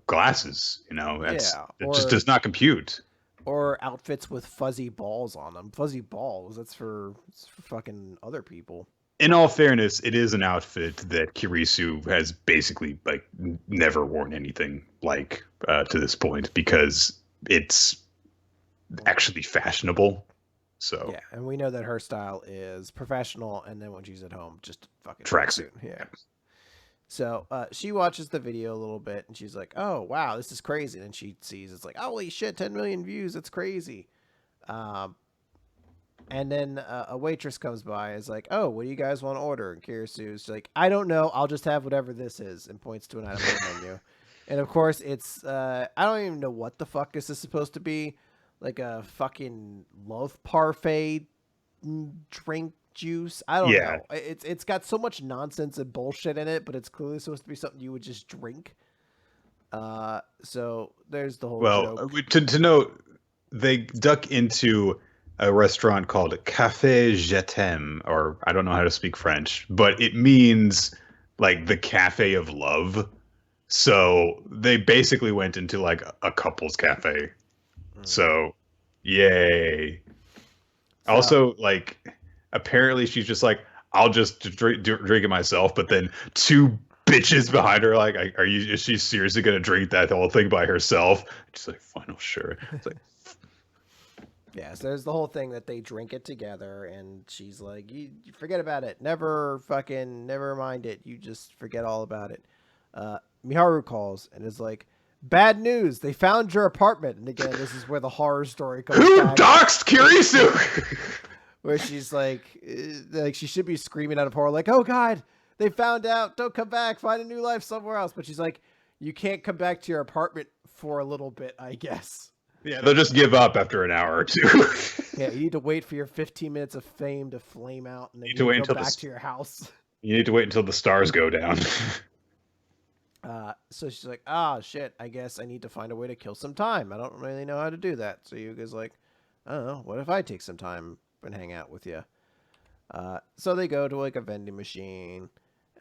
glasses. It just does not compute. Or outfits with fuzzy balls on them. Fuzzy balls, it's for fucking other people. In all fairness, it is an outfit that Kirisu has basically never worn anything like to this point because it's actually fashionable. So yeah, and we know that her style is professional, and then when she's at home, just fucking tracksuit. Yeah. So she watches the video a little bit, and she's like, oh, wow, this is crazy. And she sees it's like, holy shit, 10 million views. That's crazy. And then a waitress comes by and is like, oh, what do you guys want to order? And Kirisu's like, I don't know. I'll just have whatever this is, and points to an item on the menu. And, of course, it's I don't even know what the fuck this is supposed to be. Like a fucking love parfait drink juice. I don't know. It's got so much nonsense and bullshit in it, but it's clearly supposed to be something you would just drink. So there's the whole joke. To note, they duck into a restaurant called Café Je t'aime, or I don't know how to speak French, but it means like the cafe of love. So they basically went into like a couple's cafe. So, yay. So, also, apparently she's just like, I'll just drink it myself. But then two bitches behind her, like, is she seriously going to drink that whole thing by herself? She's like, fine, sure. It's like, yeah, so there's the whole thing that they drink it together. And she's like, you forget about it. Never mind it. You just forget all about it. Miharu calls and is like, bad news, they found your apartment. And again, this is where the horror story comes Who back. doxed Kirisu? Where she's like she should be screaming out of horror, like, oh God, They found out. Don't come back. Find a new life somewhere else. But she's like, you can't come back to your apartment for a little bit, I guess. Yeah, they'll just give up after an hour or two. Yeah, you need to wait for your 15 minutes of fame to flame out, and then you need to wait until back to your house. You need to wait until the stars go down. So she's like, ah, shit, I guess I need to find a way to kill some time. I don't really know how to do that. So Yuga's like, I don't know, what if I take some time and hang out with you? So they go to like a vending machine,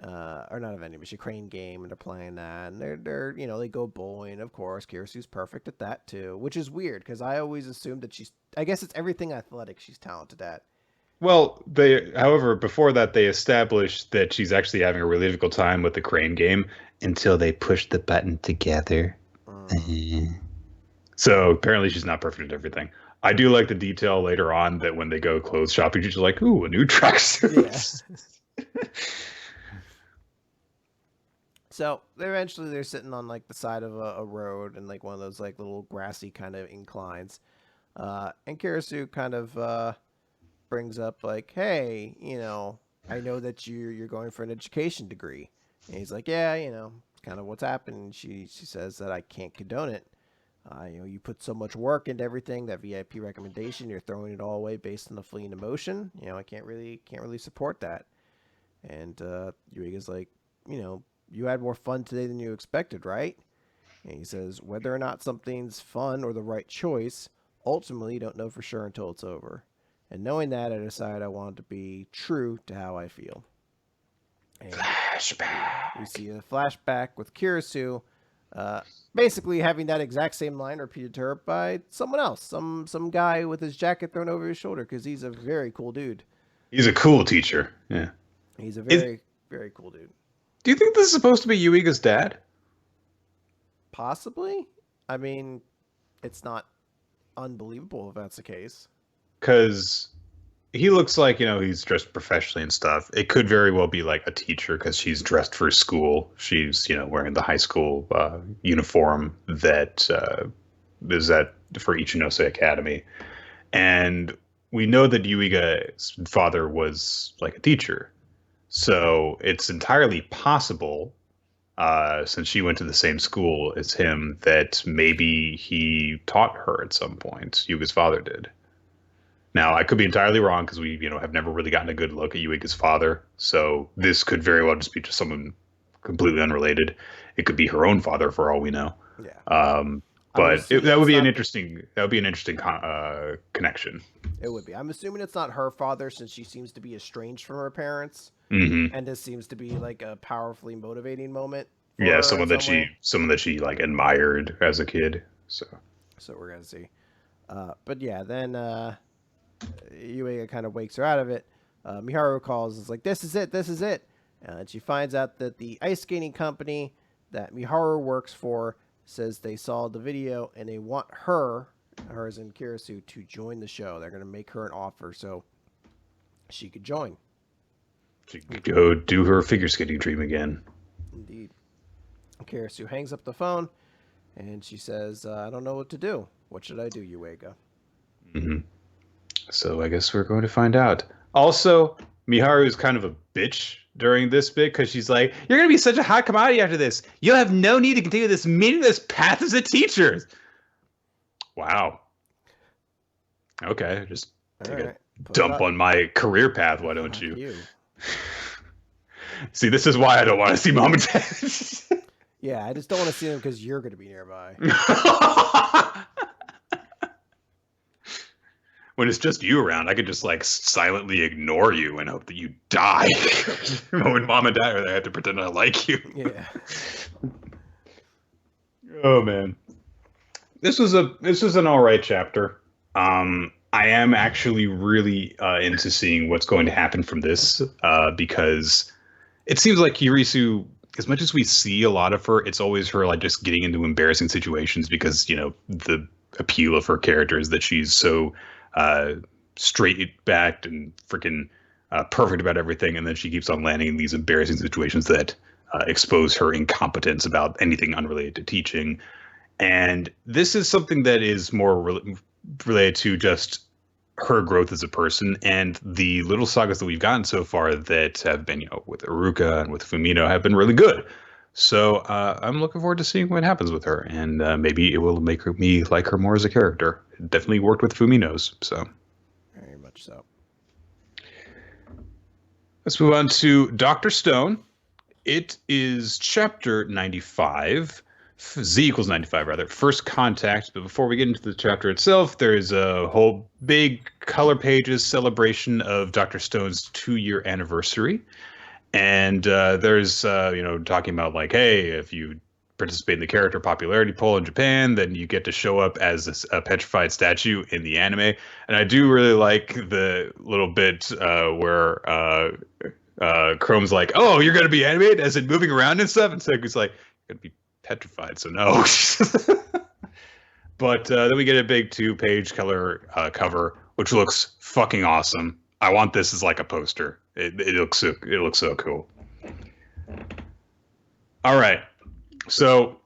or not a vending machine, crane game, and they're playing that. And they're they go bowling, of course. Kirisu's perfect at that too, which is weird because I always assumed that I guess it's everything athletic she's talented at. Well, however, before that, they established that she's actually having a really difficult time with the crane game until they push the button together. So apparently she's not perfect at everything. I do like the detail later on that when they go clothes shopping, she's like, ooh, a new tracksuit. Yeah. So eventually they're sitting on like the side of a road and like one of those like little grassy kind of inclines. And Kirisu kind of brings up like, hey, I know that you're going for an education degree. And he's like, yeah, kind of what's happened. And she says that I can't condone it. You put so much work into everything, that VIP recommendation, you're throwing it all away based on the fleeting emotion. I can't really support that. And Yuiga's like, you had more fun today than you expected, right? And he says, whether or not something's fun or the right choice, ultimately you don't know for sure until it's over. And knowing that, I decided I wanted to be true to how I feel. And flashback. We see a flashback with Kirisu, basically having that exact same line repeated to her by someone else, some guy with his jacket thrown over his shoulder, because he's a very cool dude. He's a cool teacher. Yeah. He's a very cool dude. Do you think this is supposed to be Yuiga's dad? Possibly. I mean, it's not unbelievable if that's the case. Because he looks like, he's dressed professionally and stuff. It could very well be like a teacher because she's dressed for school. She's, wearing the high school uniform that is for Ichinose Academy. And we know that Yuiga's father was like a teacher. So it's entirely possible, since she went to the same school as him, that maybe he taught her at some point. Yuiga's father did. Now, I could be entirely wrong because we, have never really gotten a good look at Yuiga's father. So this could very well just be just someone completely unrelated. It could be her own father for all we know. Yeah. But that would be an interesting connection. It would be. I'm assuming it's not her father since she seems to be estranged from her parents. Mm-hmm. And this seems to be like a powerfully motivating moment. Yeah, someone that she like admired as a kid. So we're gonna see. But yeah, then Yuiga kind of wakes her out of it. Miharu calls, is like, this is it. And she finds out that the ice skating company that Miharu works for says they saw the video and they want her as in Kirisu, to join the show. They're going to make her an offer so she could join. She could go do her figure skating dream again. Indeed. Kirisu hangs up the phone and she says, I don't know what to do. What should I do, Yuiga? Mm-hmm. So I guess we're going to find out. Also, Miharu is kind of a bitch during this bit because she's like, you're going to be such a hot commodity after this. You'll have no need to continue this meaningless path as a teacher. Wow. Okay, just take a dump on my career path, why don't you? See, this is why I don't want to see Mom and Dad. Yeah, I just don't want to see them because you're going to be nearby. When it's just you around, I could just like silently ignore you and hope that you die. When Mom and Dad are there, I have to pretend I like you. Yeah. Oh man, this was an all right chapter. I am actually really into seeing what's going to happen from this because it seems like Kirisu, as much as we see a lot of her, it's always her like just getting into embarrassing situations because the appeal of her character is that she's so straight-backed and freaking perfect about everything, and then she keeps on landing in these embarrassing situations that expose her incompetence about anything unrelated to teaching. And this is something that is more related to just her growth as a person, and the little sagas that we've gotten so far that have been, with Iruka and with Fumino have been really good. So I'm looking forward to seeing what happens with her, and maybe it will make me like her more as a character. It definitely worked with Fumino's, so. Very much so. Let's move on to Dr. Stone. It is chapter 95. Z equals 95, rather. First contact. But before we get into the chapter itself, there's a whole big color pages celebration of Dr. Stone's 2-year anniversary. And there's, talking about like, hey, if you participate in the character popularity poll in Japan, then you get to show up as a petrified statue in the anime. And I do really like the little bit where Chrome's like, oh, you're going to be animated as in moving around and stuff. And Seku's like, you're going to be petrified, so no. But then we get a big 2-page color cover, which looks fucking awesome. I want this as like a poster. It looks so cool. All right. So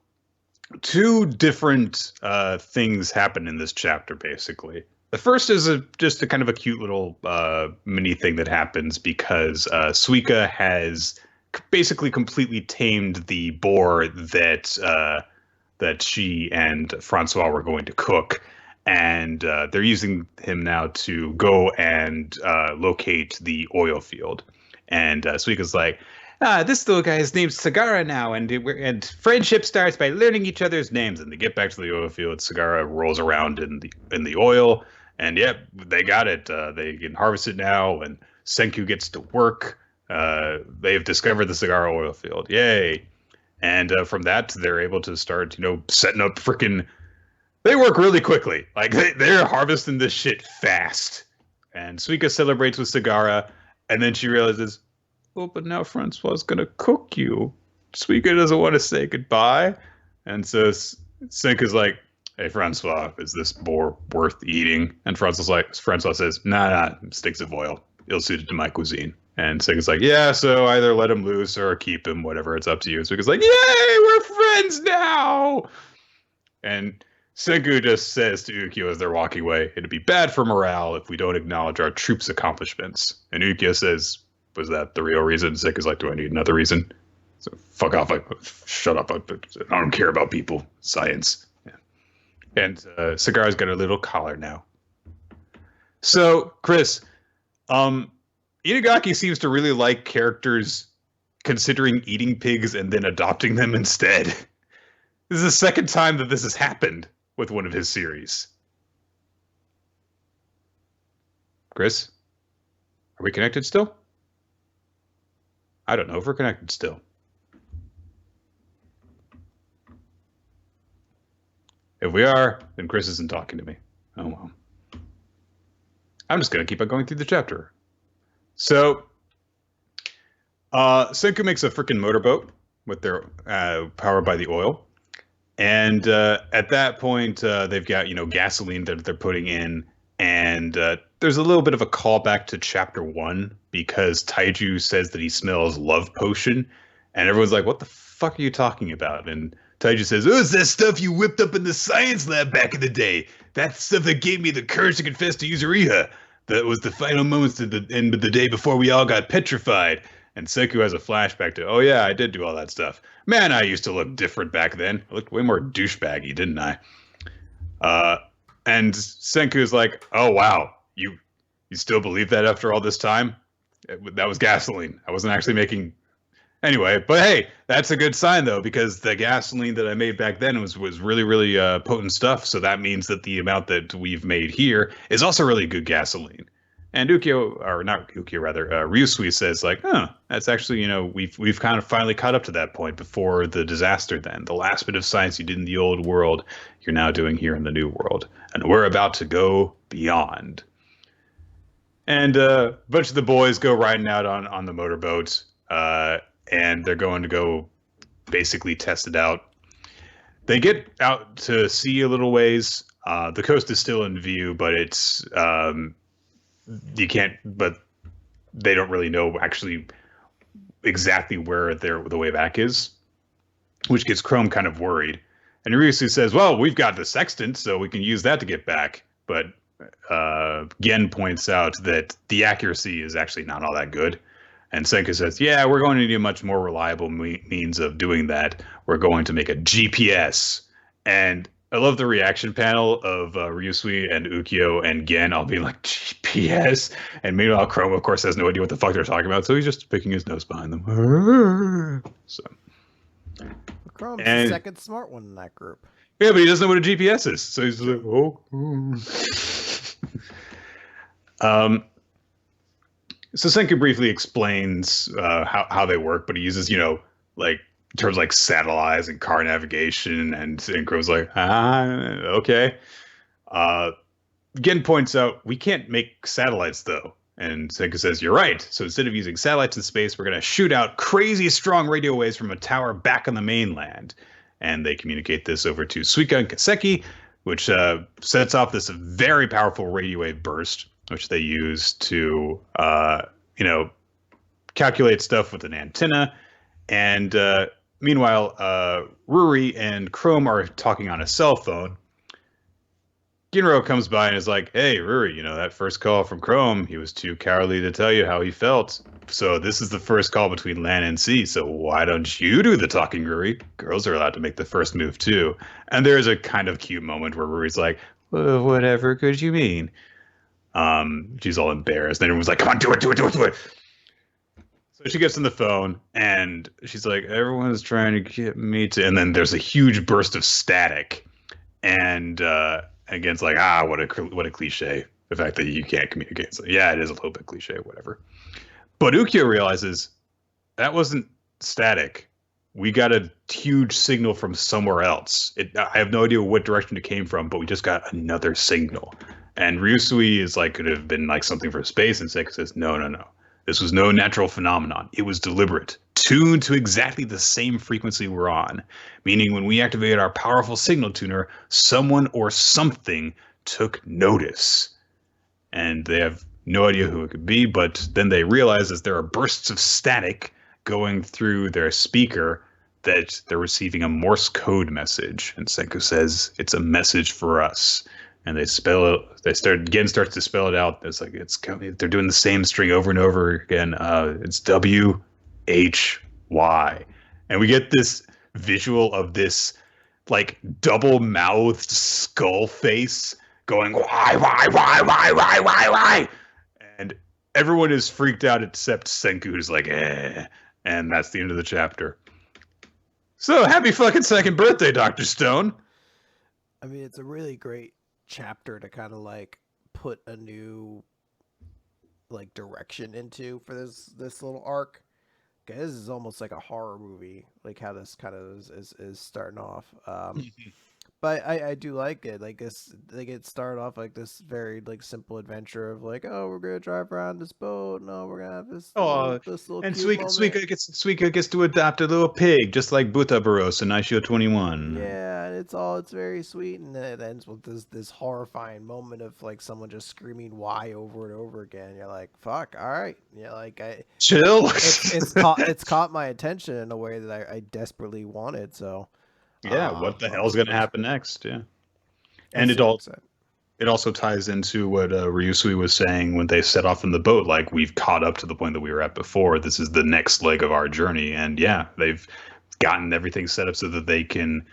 2 different things happen in this chapter, basically. The first is just a kind of a cute little mini thing that happens because Suika has basically completely tamed the boar that she and Francois were going to cook. And they're using him now to go and locate the oil field. And Suika's like, this little guy's name's Sagara now, and friendship starts by learning each other's names. And they get back to the oil field. Sagara rolls around in the oil, and yep, they got it. They can harvest it now, and Senku gets to work. They've discovered the Sagara oil field. Yay! And from that, they're able to start, setting up freaking. They work really quickly. Like they're harvesting this shit fast. And Suika celebrates with Sagara, and then she realizes, oh, but now Francois gonna cook you. Suika doesn't want to say goodbye, and so Senku's like, "Hey, Francois, is this boar worth eating?" And Francois says, "Nah, sticks of oil. Ill suited to my cuisine." And Senku's like, "Yeah, so either let him loose or keep him, whatever. It's up to you." And Suika's like, "Yay, we're friends now!" And Senku just says to Ukyo as they're walking away, "It'd be bad for morale if we don't acknowledge our troops' accomplishments." And Ukyo says, "Was that the real reason?" Senku's like, "Do I need another reason?" So fuck off. Shut up. I don't care about people. Science. Yeah. And Sagara's got a little collar now. So, Chris, Inagaki seems to really like characters considering eating pigs and then adopting them instead. This is the second time that this has happened with one of his series. Chris, are we connected still? I don't know if we're connected still. If we are, then Chris isn't talking to me. Oh well. I'm just going to keep on going through the chapter. So, Senku makes a freaking motorboat with their powered by the oil. And at that point, they've got, gasoline that they're putting in. And there's a little bit of a callback to chapter 1 because Taiju says that he smells love potion. And everyone's like, what the fuck are you talking about? And Taiju says, oh, it's that stuff you whipped up in the science lab back in the day. That's stuff that gave me the courage to confess to Yuzuriha. That was the final moments to the end of the day before we all got petrified. And Senku has a flashback to, oh yeah, I did do all that stuff. Man, I used to look different back then. I looked way more douchebaggy, didn't I? And Senku's like, oh wow, you still believe that after all this time? That was gasoline. I wasn't actually making... Anyway, but hey, that's a good sign though, because the gasoline that I made back then was really, really potent stuff. So that means that the amount that we've made here is also really good gasoline. And Ryusui says like, that's actually, we've kind of finally caught up to that point before the disaster then. The last bit of science you did in the old world, you're now doing here in the new world. And we're about to go beyond. And a bunch of the boys go riding out on the motorboat. And they're going to go basically test it out. They get out to sea a little ways. The coast is still in view, but it's but they don't really know actually exactly where the way back is, which gets Chrome kind of worried. And Ryusu says, well, we've got the sextant, so we can use that to get back. But Gen points out that the accuracy is actually not all that good. And Senku says, yeah, we're going to need a much more reliable means of doing that. We're going to make a GPS. And I love the reaction panel of Ryusui and Ukyo and Gen all being like, GPS? And meanwhile, Chrome, of course, has no idea what the fuck they're talking about, so he's just picking his nose behind them. So, Chrome's the second smart one in that group. Yeah, but he doesn't know what a GPS is, so he's like, oh. So Senku briefly explains how they work, but he uses, like terms like satellites and car navigation, and Cro's like, okay. Gen points out, we can't make satellites, though. And Senku says, you're right. So instead of using satellites in space, we're going to shoot out crazy strong radio waves from a tower back on the mainland. And they communicate this over to Suika and Kaseki, which sets off this very powerful radio wave burst, which they use to, calculate stuff with an antenna. And meanwhile, Ruri and Chrome are talking on a cell phone. Ginro comes by and is like, hey, Ruri, that first call from Chrome, he was too cowardly to tell you how he felt. So this is the first call between land and sea, so why don't you do the talking, Ruri? Girls are allowed to make the first move, too. And there's a kind of cute moment where Ruri's like, well, whatever could you mean? She's all embarrassed. And everyone's like, come on, do it. So she gets on the phone, and she's like, everyone's trying to get me to... And then there's a huge burst of static. And... Again, it's like, what a cliche. The fact that you can't communicate. So yeah, it is a little bit cliche, whatever. But Ukyo realizes that wasn't static. We got a huge signal from somewhere else. I have no idea what direction it came from, but we just got another signal. And Ryusui is like, could have been like something from space, and Seika says, no. This was no natural phenomenon. It was deliberate, tuned to exactly the same frequency we're on, meaning when we activated our powerful signal tuner, someone or something took notice. And they have no idea who it could be, but then they realize as there are bursts of static going through their speaker that they're receiving a Morse code message. And Senku says, it's a message for us. And Gen starts to spell it out. It's like they're doing the same string over and over again. It's WHY, and we get this visual of this like double-mouthed skull face going why, and everyone is freaked out except Senku, who's like and that's the end of the chapter. So happy fucking second birthday, Dr. Stone. I mean, it's a really great chapter to kind of like put a new like direction into for this little arc. This is almost like a horror movie, like how this kind of is starting off. But I do like it. Like this, like it started off like this very like simple adventure of like, oh, we're gonna drive around this boat. No, we're gonna have this little and cute Suika gets to adopt a little pig, just like Butabaros in Aishio 21. Yeah, and it's very sweet, and then it ends with this horrifying moment of like someone just screaming "why" over and over again. You're like, fuck, all right, yeah, like chill. It's caught my attention in a way that I desperately wanted. So. Yeah, what the hell's going to happen next? Yeah. And it also ties into what Ryusui was saying when they set off in the boat. Like, we've caught up to the point that we were at before. This is the next leg of our journey. And yeah, they've gotten everything set up so that they can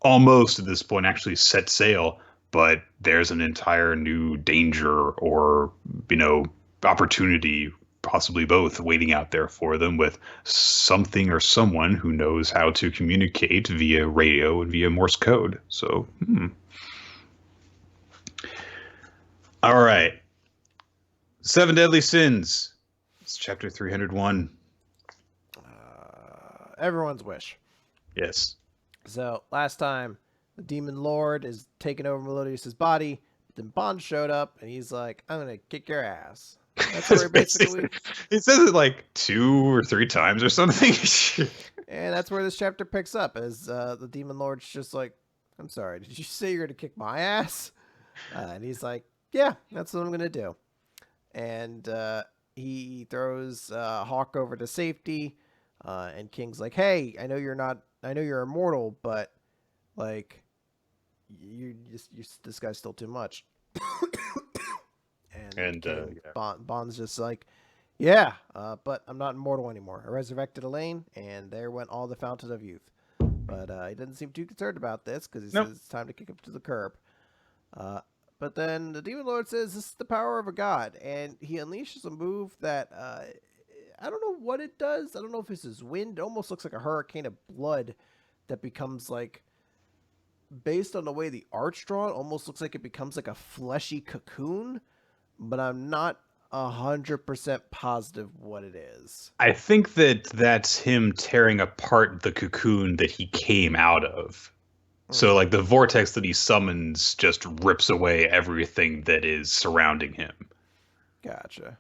almost at this point actually set sail. But there's an entire new danger or, opportunity, possibly both, waiting out there for them with something or someone who knows how to communicate via radio and via Morse code. So, All right. 7 Deadly Sins. It's chapter 301. Everyone's wish. Yes. So, last time, the Demon Lord is taking over Melodius's body. Then Bond showed up, and he's like, I'm going to kick your ass. That's where basically he says it like 2 or 3 times or something. And that's where this chapter picks up, as the Demon Lord's just like, I'm sorry, did you say you're gonna kick my ass? And he's like, yeah, that's what I'm gonna do. And he throws Hawk over to safety, and King's like, hey, I know you're immortal, but like this guy's still too much. And And King yeah. Bond's just like, yeah, but I'm not immortal anymore. I resurrected Elaine, and there went all the fountain of youth. But he doesn't seem too concerned about this because he Nope. says it's time to kick him to the curb. But then the Demon Lord says this is the power of a god, and he unleashes a move that I don't know what it does. I don't know if it's his wind. It almost looks like a hurricane of blood that becomes like, based on the way the art's drawn, almost looks like it becomes like a fleshy cocoon. But I'm not 100% positive what it is. I think that's him tearing apart the cocoon that he came out of. So like the vortex that he summons just rips away everything that is surrounding him. Gotcha.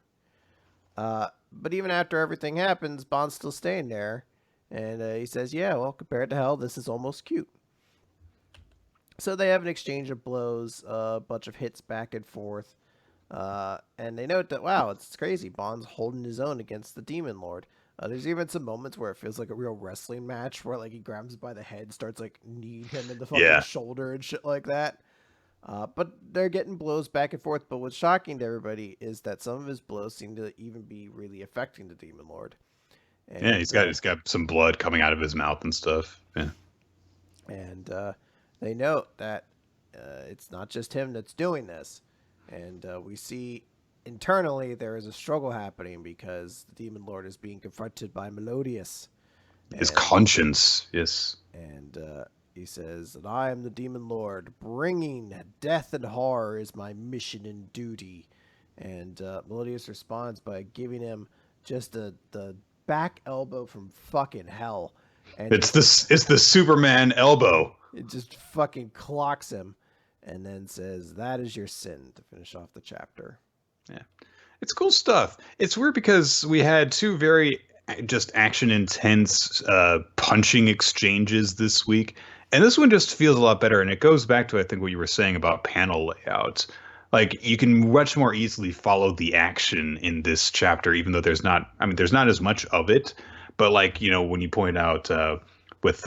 But even after everything happens, Bond's still staying there. And he says, yeah, well, compared to hell, this is almost cute. So they have an exchange of blows, a bunch of hits back and forth. And they note that, wow, it's crazy. Bond's holding his own against the Demon Lord. There's even some moments where it feels like a real wrestling match where like he grabs him by the head, starts like kneeing him in the fucking shoulder and shit like that. But they're getting blows back and forth. But what's shocking to everybody is that some of his blows seem to even be really affecting the Demon Lord. And, yeah, he's got some blood coming out of his mouth and stuff. Yeah. And they note that it's not just him that's doing this. And we see internally there is a struggle happening because the Demon Lord is being confronted by Melodious. His conscience, yes. And he says that I am the Demon Lord. Bringing death and horror is my mission and duty. And Melodious responds by giving him just the back elbow from fucking hell. And it's the Superman elbow. It just fucking clocks him. And then says, that is your sin, to finish off the chapter. Yeah. It's cool stuff. It's weird because we had two very just action intense punching exchanges this week. And this one just feels a lot better. And it goes back to, I think, what you were saying about panel layouts. Like, you can much more easily follow the action in this chapter, even though there's not as much of it. But, like, you know, when you point out with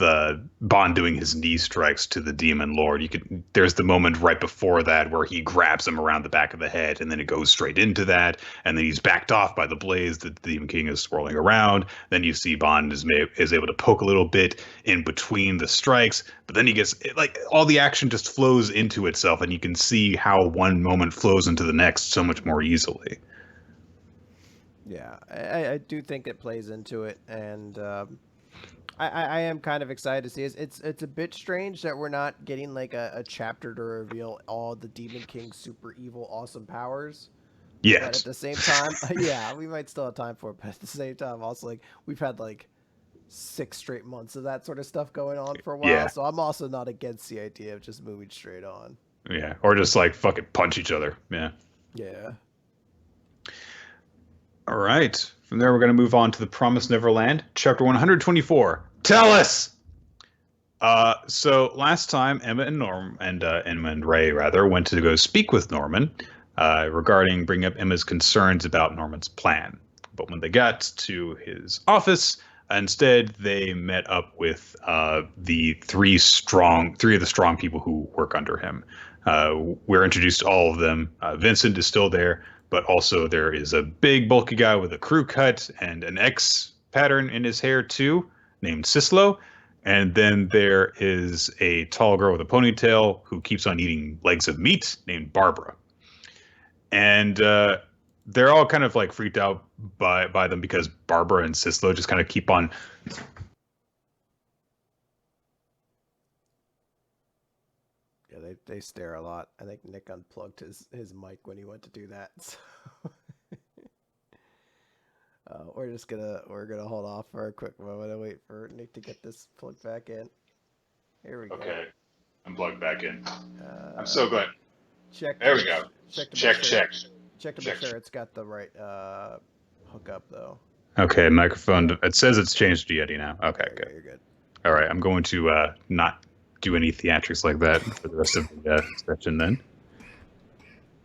Bond doing his knee strikes to the Demon Lord, there's the moment right before that where he grabs him around the back of the head, and then it goes straight into that, and then he's backed off by the blaze that the Demon King is swirling around. Then you see Bond is able to poke a little bit in between the strikes, but then he gets, like, all the action just flows into itself, and you can see how one moment flows into the next so much more easily. Yeah, I do think it plays into it, and I am kind of excited to see it. It's a bit strange that we're not getting like a chapter to reveal all the Demon King's super evil awesome powers. Yeah. But at the same time, yeah, we might still have time for it, but at the same time, also like we've had like 6 straight months of that sort of stuff going on for a while. Yeah. So I'm also not against the idea of just moving straight on. Yeah, or just like fucking punch each other. Yeah. Yeah. All right. From there, we're going to move on to the Promised Neverland, chapter 124. Tell us. So last time, Emma and Ray went to go speak with Norman regarding bringing up Emma's concerns about Norman's plan. But when they got to his office, instead they met up with the three of the strong people who work under him. We're introduced to all of them. Vincent is still there, but also there is a big bulky guy with a crew cut and an X pattern in his hair too, named Sislo. And then there is a tall girl with a ponytail who keeps on eating legs of meat named Barbara. And they're all kind of like freaked out by them because Barbara and Sislo just kind of keep on. Yeah, they stare a lot. I think Nick unplugged his mic when he went to do that. So. We're gonna hold off for a quick moment and wait for Nick to get this plugged back in. Here we go. Okay, I'm plugged back in. I'm so glad. Check. There we go. Check to make sure it's got the right hookup though. Okay, microphone. It says it's changed to Yeti now. Okay, there good. You're good. All right, I'm going to not do any theatrics like that for the rest of the session then.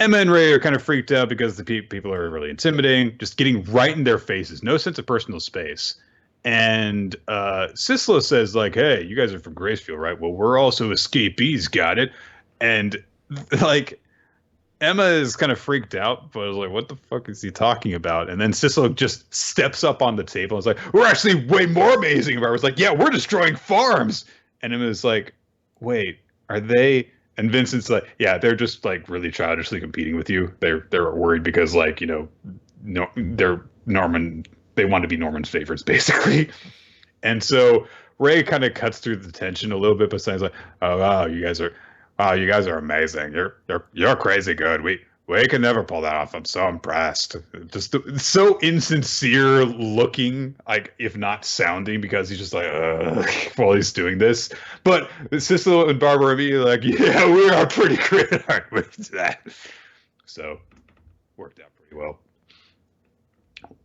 Emma and Ray are kind of freaked out because the people are really intimidating, just getting right in their faces, no sense of personal space. And Sislo says, like, hey, you guys are from Gracefield, right? Well, we're also escapees, got it? And, like, Emma is kind of freaked out, but I was like, what the fuck is he talking about? And then Sissel just steps up on the table and is like, we're actually way more amazing. And I was like, yeah, we're destroying farms. And Emma's like, wait, are they? And Vincent's like, yeah, they're just like really childishly competing with you. They're worried because like, no, they're Norman. They want to be Norman's favorites, basically. And so Ray kind of cuts through the tension a little bit, but says like, "Oh, wow, you guys are amazing. You're crazy good. We can never pull that off. I'm so impressed." Just so insincere looking, like if not sounding, because he's just like, while he's doing this. But Sissel and Barbara are immediately like, "Yeah, we are pretty great, aren't we?" To that. So worked out pretty well.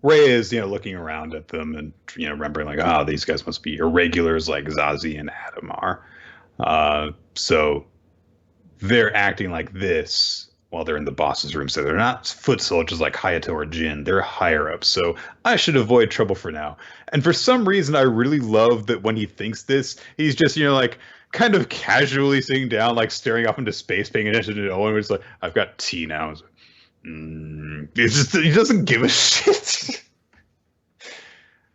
Ray is, looking around at them and, remembering like, these guys must be irregulars like Zazie and Adam are. So they're acting like this while they're in the boss's room. So they're not foot soldiers like Hayato or Jin. They're higher up. So I should avoid trouble for now. And for some reason, I really love that when he thinks this, he's just, like kind of casually sitting down, like staring off into space, paying attention to no one. It's like, I've got tea now. It's just, he doesn't give a shit.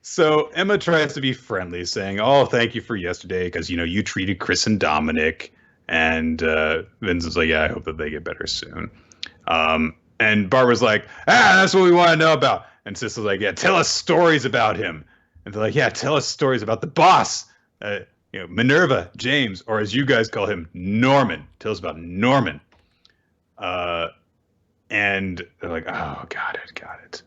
So Emma tries to be friendly, saying, "Oh, thank you for yesterday, because you treated Chris and Dominic." And Vincent's like, "Yeah, I hope that they get better soon." And Barbara's like, "That's what we want to know about." And Sissel's like, "Yeah, tell us stories about him." And they're like, "Yeah, tell us stories about the boss, Minerva, James, or as you guys call him, Norman. Tell us about Norman." And they're like, "Oh, got it.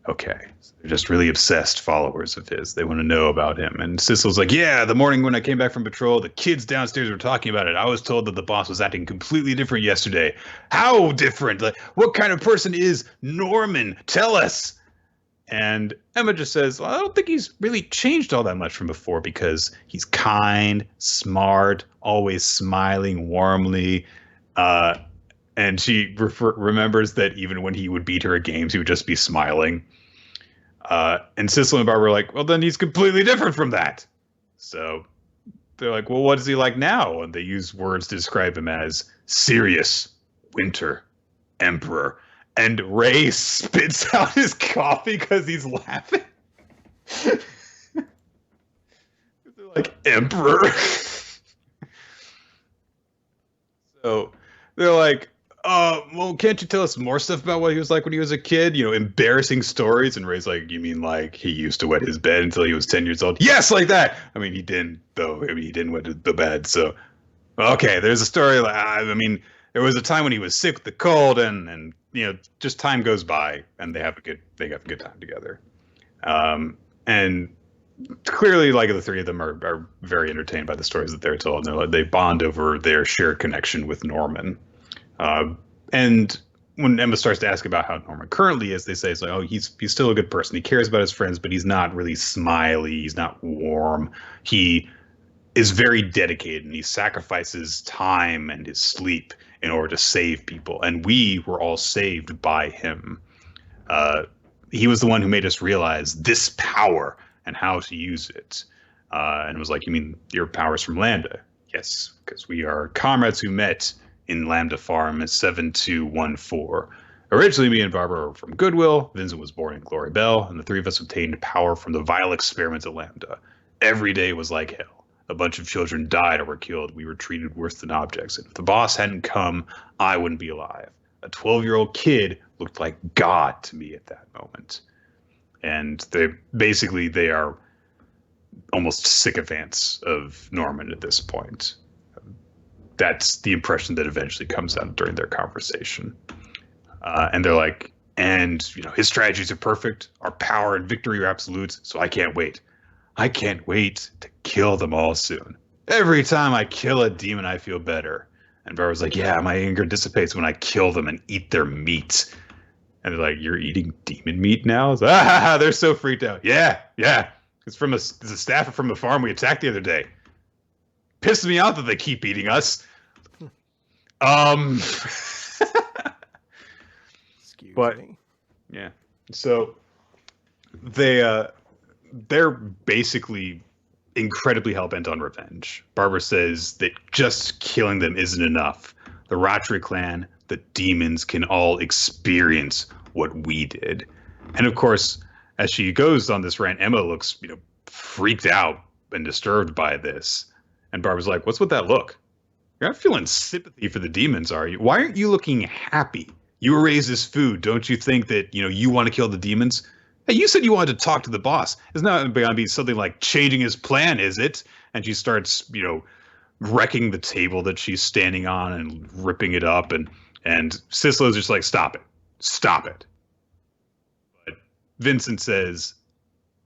Okay." So they're just really obsessed followers of his. They want to know about him. And Sissel's like, "Yeah, the morning when I came back from patrol, the kids downstairs were talking about it. I was told that the boss was acting completely different yesterday." "How different? Like, what kind of person is Norman? Tell us." And Emma just says, "Well, I don't think he's really changed all that much from before, because he's kind, smart, always smiling warmly. And she remembers that even when he would beat her at games, he would just be smiling. And Sissel and Barbara are like, "Well, then he's completely different from that." So they're like, "Well, what is he like now?" And they use words to describe him as serious, winter, emperor. And Ray spits out his coffee because he's laughing. They're like, "Emperor." So they're like, "Well, can't you tell us more stuff about what he was like when he was a kid? Embarrassing stories." And Ray's like, "You mean like he used to wet his bed until he was 10 years old?" "Yes, like that." "I mean, he didn't, though. I mean, he didn't wet the bed. So, okay, there's a story. There was a time when he was sick with the cold, and just time goes by, and they have a good time together." And clearly, like, the three of them are very entertained by the stories that they're told. And they bond over their shared connection with Norman. And when Emma starts to ask about how Norman currently is, they say, it's like, "Oh, he's still a good person. He cares about his friends, but he's not really smiley. He's not warm. He is very dedicated, and he sacrifices time and his sleep in order to save people. And we were all saved by him. He was the one who made us realize this power and how to use it." And it was like, "You mean your powers from Lambda?" "Yes, because we are comrades who met in Lambda Farm at 7214. Originally, me and Barbara were from Goodwill. Vincent was born in Glory Bell, and the three of us obtained power from the vile experiments at Lambda. Every day was like hell. A bunch of children died or were killed. We were treated worse than objects. And if the boss hadn't come, I wouldn't be alive. A 12-year-old kid looked like God to me at that moment." And they are almost sycophants of Norman at this point. That's the impression that eventually comes out during their conversation. And they're like, "And his strategies are perfect. Our power and victory are absolute. So I can't wait. I can't wait to kill them all soon. Every time I kill a demon, I feel better." And Barbara's like, "Yeah, my anger dissipates when I kill them and eat their meat." And they're like, "You're eating demon meat now?" It's like, they're so freaked out. Yeah. It's a staffer from a farm we attacked the other day. Pisses me off that they keep eating us. Excuse me. Yeah. So they're basically incredibly hell-bent on revenge. Barbara says that just killing them isn't enough. The Ratri clan, the demons can all experience what we did. And of course, as she goes on this rant, Emma looks, freaked out and disturbed by this. And Barbara's like, "What's with that look? You're not feeling sympathy for the demons, are you? Why aren't you looking happy? You were raised as food. Don't you think that, you want to kill the demons? Hey, you said you wanted to talk to the boss. It's not going to be something like changing his plan, is it?" And she starts, wrecking the table that she's standing on and ripping it up. And Sislow's just like, "Stop it. Stop it." But Vincent says,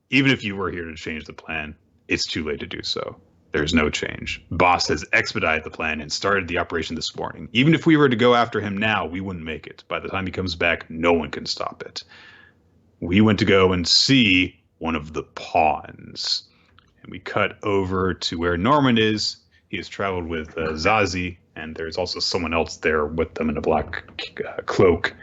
"Even if you were here to change the plan, it's too late to do so. There's no change. Boss has expedited the plan and started the operation this morning. Even if we were to go after him now, we wouldn't make it. By the time he comes back, no one can stop it. We went to go and see one of the pawns." And we cut over to where Norman is. He has traveled with Zazie, and there's also someone else there with them in a black cloak.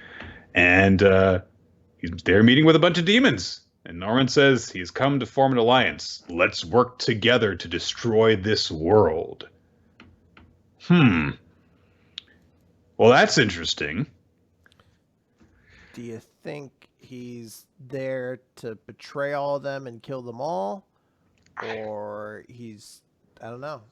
And they're meeting with a bunch of demons. And Norman says he's come to form an alliance. Let's work together to destroy this world. Well, that's interesting. Do you think he's there to betray all of them and kill them all? Or I don't know.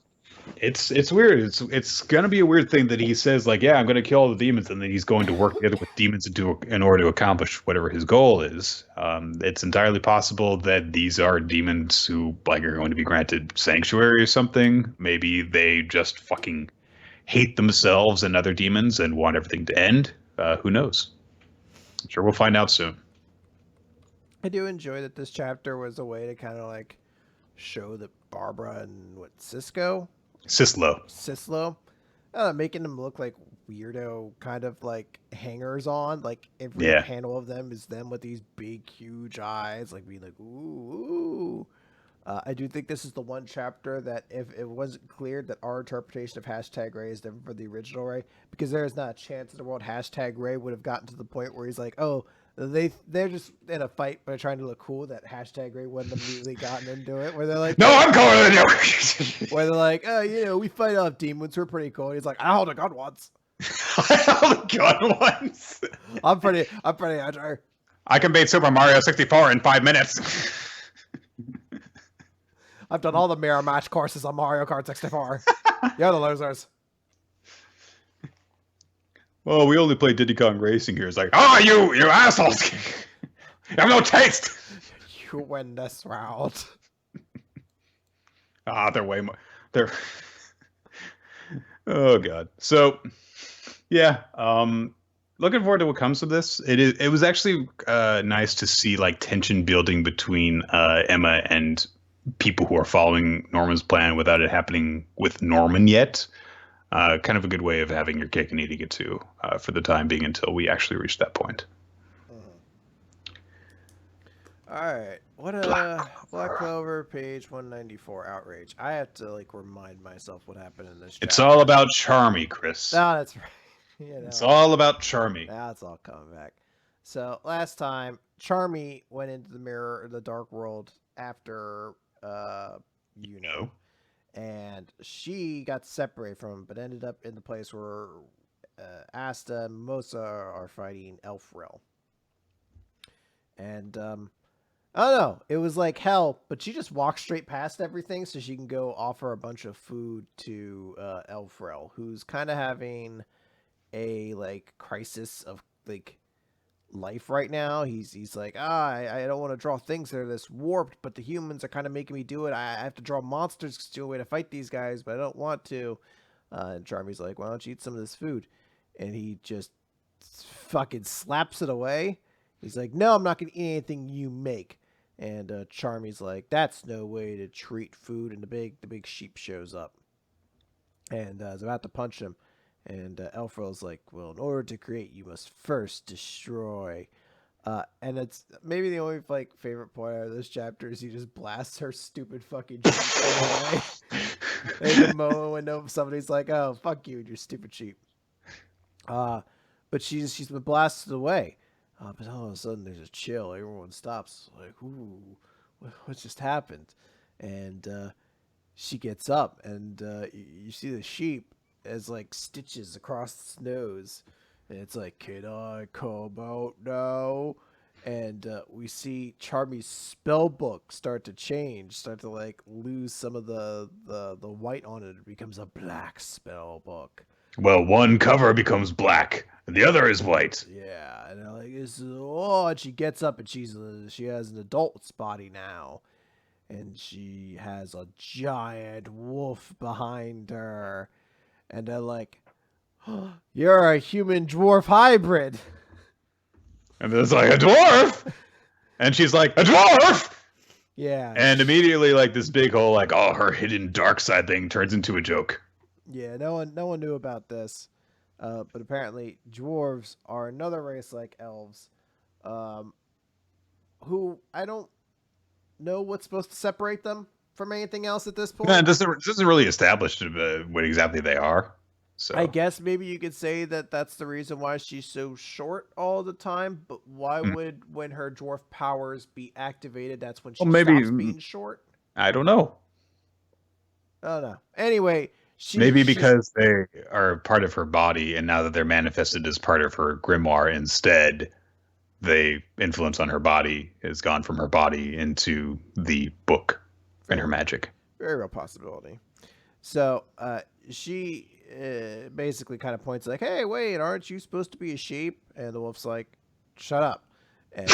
It's weird. It's gonna be a weird thing that he says, like, "Yeah, I'm gonna kill all the demons," and then he's going to work together with demons in order to accomplish whatever his goal is. It's entirely possible that these are demons who are going to be granted sanctuary or something. Maybe they just fucking hate themselves and other demons and want everything to end. Who knows? I'm sure we'll find out soon. I do enjoy that this chapter was a way to kind of show that Barbara and Sislo, making them look like weirdo kind of hangers on. Every panel of them is them with these big, huge eyes, being like, ooh. I do think this is the one chapter that if it wasn't clear that our interpretation of #Ray is different from the original Ray, because there is not a chance in the world #Ray would have gotten to the point where he's like, oh, they're just in a fight but trying to look cool, that #Ray wouldn't have immediately gotten into it, where they're like, "No, I'm going to do." Where they're like, "Oh, we fight off demons, we're pretty cool." And he's like, "I hold a gun once." I held a gun once. I'm pretty agile. I can beat Super Mario 64 in 5 minutes. I've done all the mirror match courses on Mario Kart 64. You're the losers. "Well, we only play Diddy Kong Racing here." It's like, "Oh, you assholes! You have no taste." You win this round. They're way more. They're. Oh God. So, yeah. Looking forward to what comes of this. It was actually nice to see tension building between Emma and people who are following Norman's plan without it happening with Norman yet. Kind of a good way of having your cake and eating it too, for the time being, until we actually reach that point. All right. What Black Clover, page 194, outrage. I have to remind myself what happened in this chapter. It's all about Charmy, Chris. No, that's right. It's all about Charmy. That's all coming back. So last time, Charmy went into the dark world after and she got separated from him, but ended up in the place where Asta and Mimosa are fighting Elfrel. And I don't know, it was like hell, but she just walked straight past everything so she can go offer a bunch of food to Elfrel, who's kind of having a crisis of life right now. He's like, I don't want to draw things that are this warped, but the humans are kind of making me do it. I have to draw monsters to do a way to fight these guys, but I don't want to. And Charmy's like, why don't you eat some of this food? And he just fucking slaps it away. He's like, no, I'm not gonna eat anything you make. And Charmy's like, that's no way to treat food. And the big sheep shows up and is about to punch him. And Elfrel's like, well, in order to create, you must first destroy. And it's maybe the only favorite point out of this chapter is he just blasts her stupid fucking sheep away. In the moment when somebody's like, oh, fuck you and your stupid sheep. But she's been blasted away. But all of a sudden there's a chill. Everyone stops. Like, ooh, what just happened? And she gets up, and you see the sheep as stitches across its nose, And it's like, can I come out now? And we see Charmy's spell book start to change, start to like lose some of the white on it. It becomes a black spell book. Well, one cover becomes black, the other is white. Yeah, and like and she gets up and she has an adult's body now, and she has a giant wolf behind her, and they're like, oh, "You're a human dwarf hybrid." And it's like, a dwarf? And she's like, a dwarf? Yeah. And immediately, like, this big whole, like, oh, her hidden dark side thing turns into a joke. Yeah, no one knew about this. But apparently dwarves are another race like elves, who I don't know what's supposed to separate them from anything else at this point. No, it doesn't really establish what exactly they are. So I guess maybe you could say that that's the reason why she's so short all the time. But why would, when her dwarf powers be activated, that's when she stops being short? I don't know. I don't know. Anyway, maybe because they are part of her body, and now that they're manifested as part of her grimoire instead, the influence on her body has gone from her body into the book and her magic. Very real possibility. So she basically kind of points like, hey, wait, aren't you supposed to be a sheep? And the wolf's like, shut up. And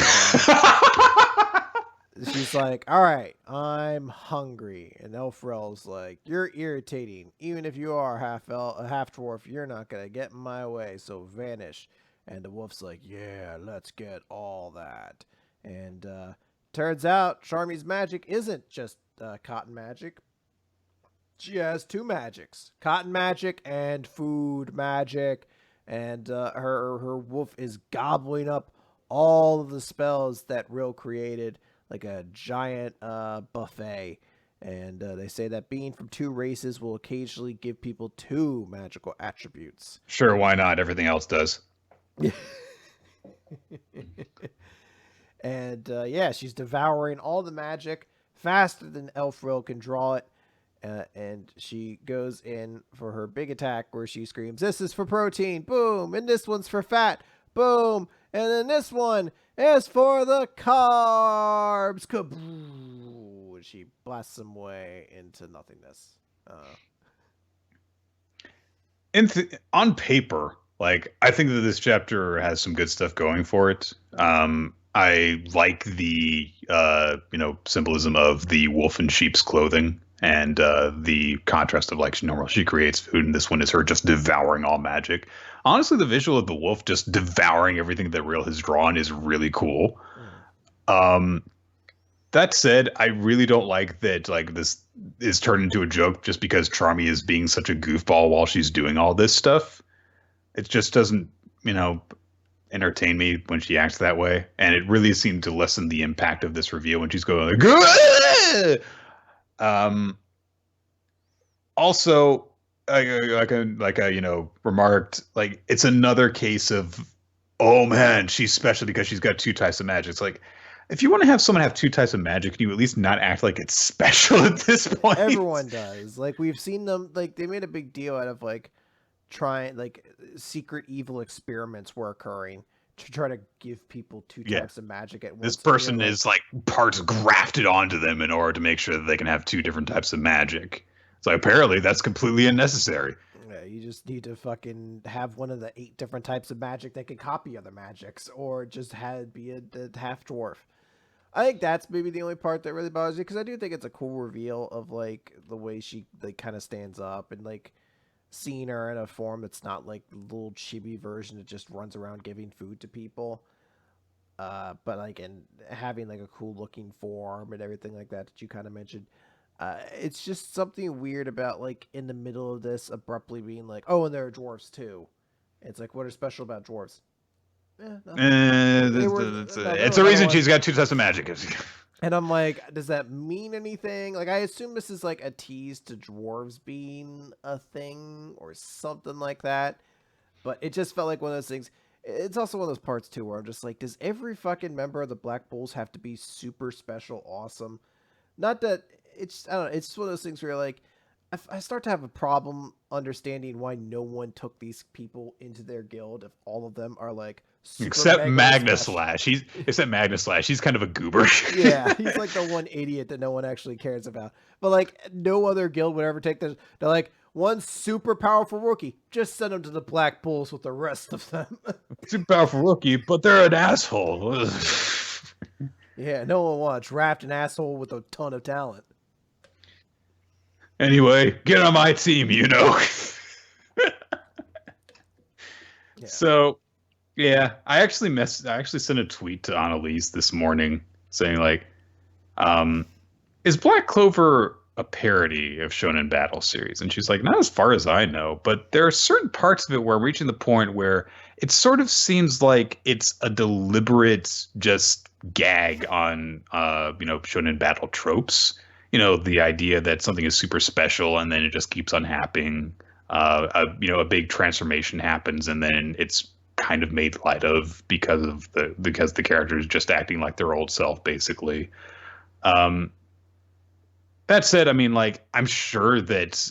she's like, all right, I'm hungry. And Elfrel's like, you're irritating. Even if you are half dwarf, you're not going to get in my way, so vanish. And the wolf's like, yeah, let's get all that. And turns out Charmy's magic isn't just cotton magic. She has two magics, cotton magic and food magic. And her wolf is gobbling up all of the spells that Rill created, like a giant buffet. And they say that being from two races will occasionally give people two magical attributes. Sure, why not? Everything else does. And yeah, she's devouring all the magic faster than Elfrill can draw it. And she goes in for her big attack where she screams, this is for protein, boom, and this one's for fat, boom, and then this one is for the carbs, kaboom, and she blasts them away into nothingness. On paper, like, I think that this chapter has some good stuff going for it. I like the symbolism of the wolf in sheep's clothing, and the contrast of, like, she creates food, and this one is her just devouring all magic. Honestly, the visual of the wolf just devouring everything that Rill has drawn is really cool. That said, I really don't like that, like, this is turned into a joke just because Charmy is being such a goofball while she's doing all this stuff. It just doesn't, entertain me when she acts that way. And it really seemed to lessen the impact of this reveal when she's going like, Gah! Also, like I remarked, like, it's another case of, oh man, she's special because she's got two types of magic. It's like, if you want to have someone have two types of magic, can you at least not act like it's special at this point? Everyone does. Like, we've seen them, like, they made a big deal out of, like, trying, like, secret evil experiments were occurring to try to give people two types of magic at once. This person is, like, parts grafted onto them in order to make sure that they can have two different types of magic. So apparently that's completely unnecessary. Yeah, you just need to fucking have one of the 8 different types of magic that can copy other magics, or just be a half dwarf. I think that's maybe the only part that really bothers me, because I do think it's a cool reveal of, like, the way she, like, kind of stands up, and, like, seeing her in a form that's not like the little chibi version that just runs around giving food to people, but like, and having like a cool looking form and everything like that you kind of mentioned. It's just something weird about, like, in the middle of this abruptly being like, oh, and there are dwarves too. It's like, what is special about dwarves? It's a reason she's got two types of magic. And I'm like, does that mean anything? Like, I assume this is like a tease to dwarves being a thing or something like that. But it just felt like one of those things. It's also one of those parts too where I'm just like, does every fucking member of the Black Bulls have to be super special awesome? Not that it's, I don't know, it's just one of those things where you're like, I start to have a problem understanding why no one took these people into their guild if all of them are like super Except mega Magna special. Slash. Except Magna Slash. He's kind of a goober. Yeah, he's like the one idiot that no one actually cares about. But like no other guild would ever take this. They're like one super powerful rookie. Just send him to the Black Bulls with the rest of them. Super powerful rookie, but they're an asshole. Yeah, no one wants draft an asshole with a ton of talent. Anyway, get on my team, you know. Yeah. So, yeah, I actually sent a tweet to Annalise this morning saying like, is Black Clover a parody of Shonen Battle series? And she's like, not as far as I know, but there are certain parts of it where I'm reaching the point where it sort of seems like it's a deliberate just gag on Shonen Battle tropes. You know, the idea that something is super special and then it just keeps on happening. A big transformation happens and then it's kind of made light of because the character is just acting like their old self, basically. That said, I mean, like, I'm sure that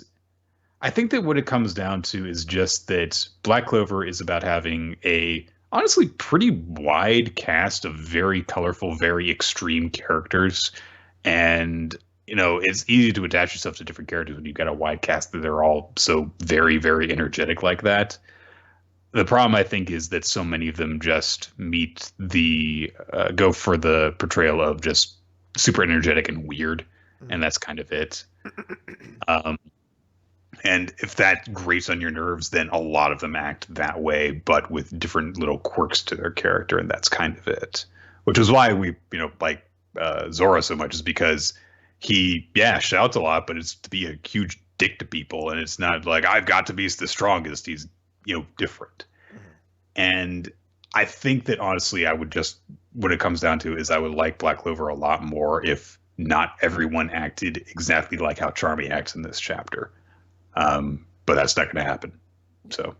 I think that what it comes down to is just that Black Clover is about having a honestly pretty wide cast of very colorful, very extreme characters. And, you know, it's easy to attach yourself to different characters when you've got a wide cast that they're all so very, very energetic like that. The problem, I think, is that so many of them just go for the portrayal of just super energetic and weird. And that's kind of it. And if that grates on your nerves, then a lot of them act that way, but with different little quirks to their character, and that's kind of it. Which is why we, like Zora so much, is because he, shouts a lot, but it's to be a huge dick to people, and it's not like I've got to be the strongest. He's, different. And I think that honestly, what it comes down to is I would like Black Clover a lot more if not everyone acted exactly like how Charmy acts in this chapter. But that's not going to happen. So,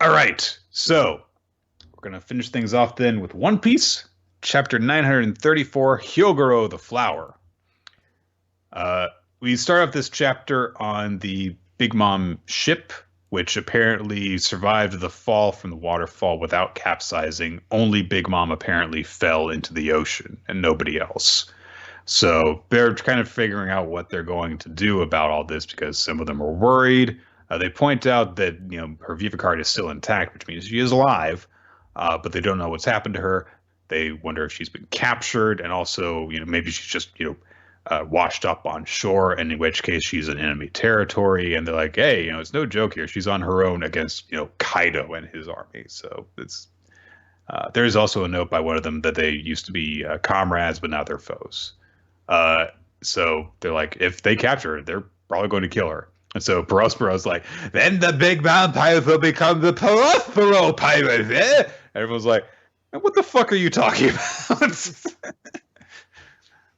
all right. So we're going to finish things off then with One Piece, chapter 934, Hyogoro the Flower. We start off this chapter on the Big Mom ship, which apparently survived the fall from the waterfall without capsizing. Only Big Mom apparently fell into the ocean and nobody else. So they're kind of figuring out what they're going to do about all this because some of them are worried. They point out that, her Viva card is still intact, which means she is alive, but they don't know what's happened to her. They wonder if she's been captured, and also, maybe she's just, washed up on shore, and in which case she's in enemy territory. And they're like, hey, it's no joke here. She's on her own against, Kaido and his army. So it's there's also a note by one of them that they used to be comrades, but now they're foes. So they're like, if they capture her, they're probably going to kill her. And so Prospero's like, then the Big Mom pirate will become the Prospero pirate. Eh? And everyone's like, what the fuck are you talking about?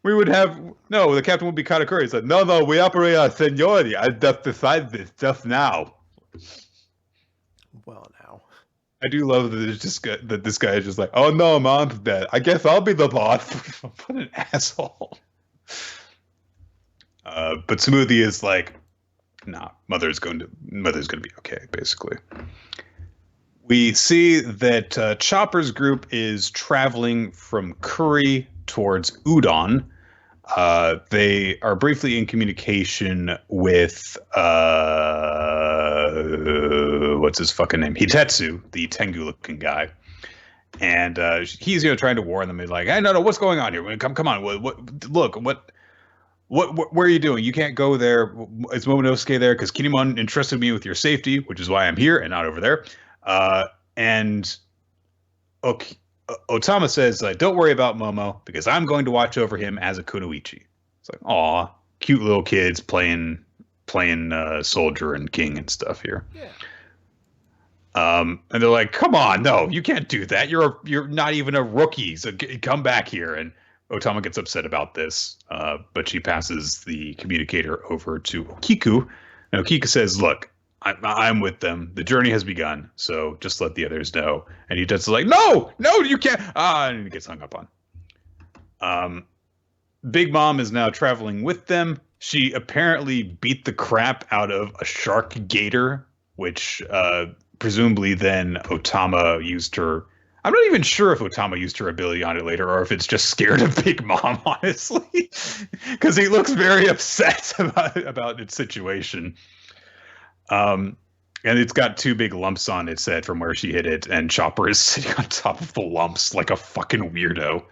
We would have the captain would be Katakuri. He said, no, we operate on seniority. I just decided this just now. Well, now I do love that this guy is just like, oh no, Mom's dead. I guess I'll be the boss. What an asshole. But Smoothie is like, nah, mother's going to be okay, basically. We see that Chopper's group is traveling from Kuri towards Udon. They are briefly in communication with what's his fucking name? Hitetsu, the Tengu-looking guy. And he's trying to warn them. He's like, hey, no, what's going on here? Come on. What where are you doing? You can't go there. Is Momonosuke there? Because Kinemon entrusted me with your safety, which is why I'm here and not over there. And Otama says, don't worry about Momo because I'm going to watch over him as a kunoichi. It's like, aw, cute little kids playing soldier and king and stuff here. Yeah. And they're like, come on, no, you can't do that. You're not even a rookie, so come back here. And Otama gets upset about this, but she passes the communicator over to Okiku. And Okiku says, look, I'm with them. The journey has begun, so just let the others know. And he does like, no, you can't. And he gets hung up on. Big Mom is now traveling with them. She apparently beat the crap out of a shark gator, which presumably then Otama used her. I'm not even sure if Otama used her ability on it later or if it's just scared of Big Mom, honestly, because he looks very upset about its situation. And it's got 2 big lumps on its head from where she hit it, and Chopper is sitting on top of the lumps like a fucking weirdo.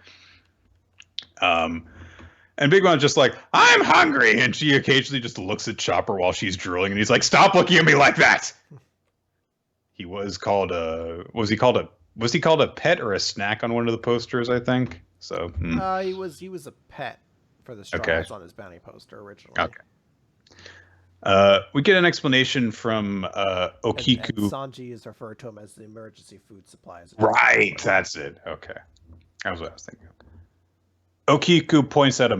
And Big Mom's just like, I'm hungry, and she occasionally just looks at Chopper while she's drooling, and he's like, stop looking at me like that. He was called was he called a pet or a snack on one of the posters, I think. So he was a pet for the straws on his bounty poster originally. Okay. We get an explanation from Okiku. And Sanji is referred to him as the emergency food supplies. Right, that's it. Okay. That was what I was thinking. Okiku points out a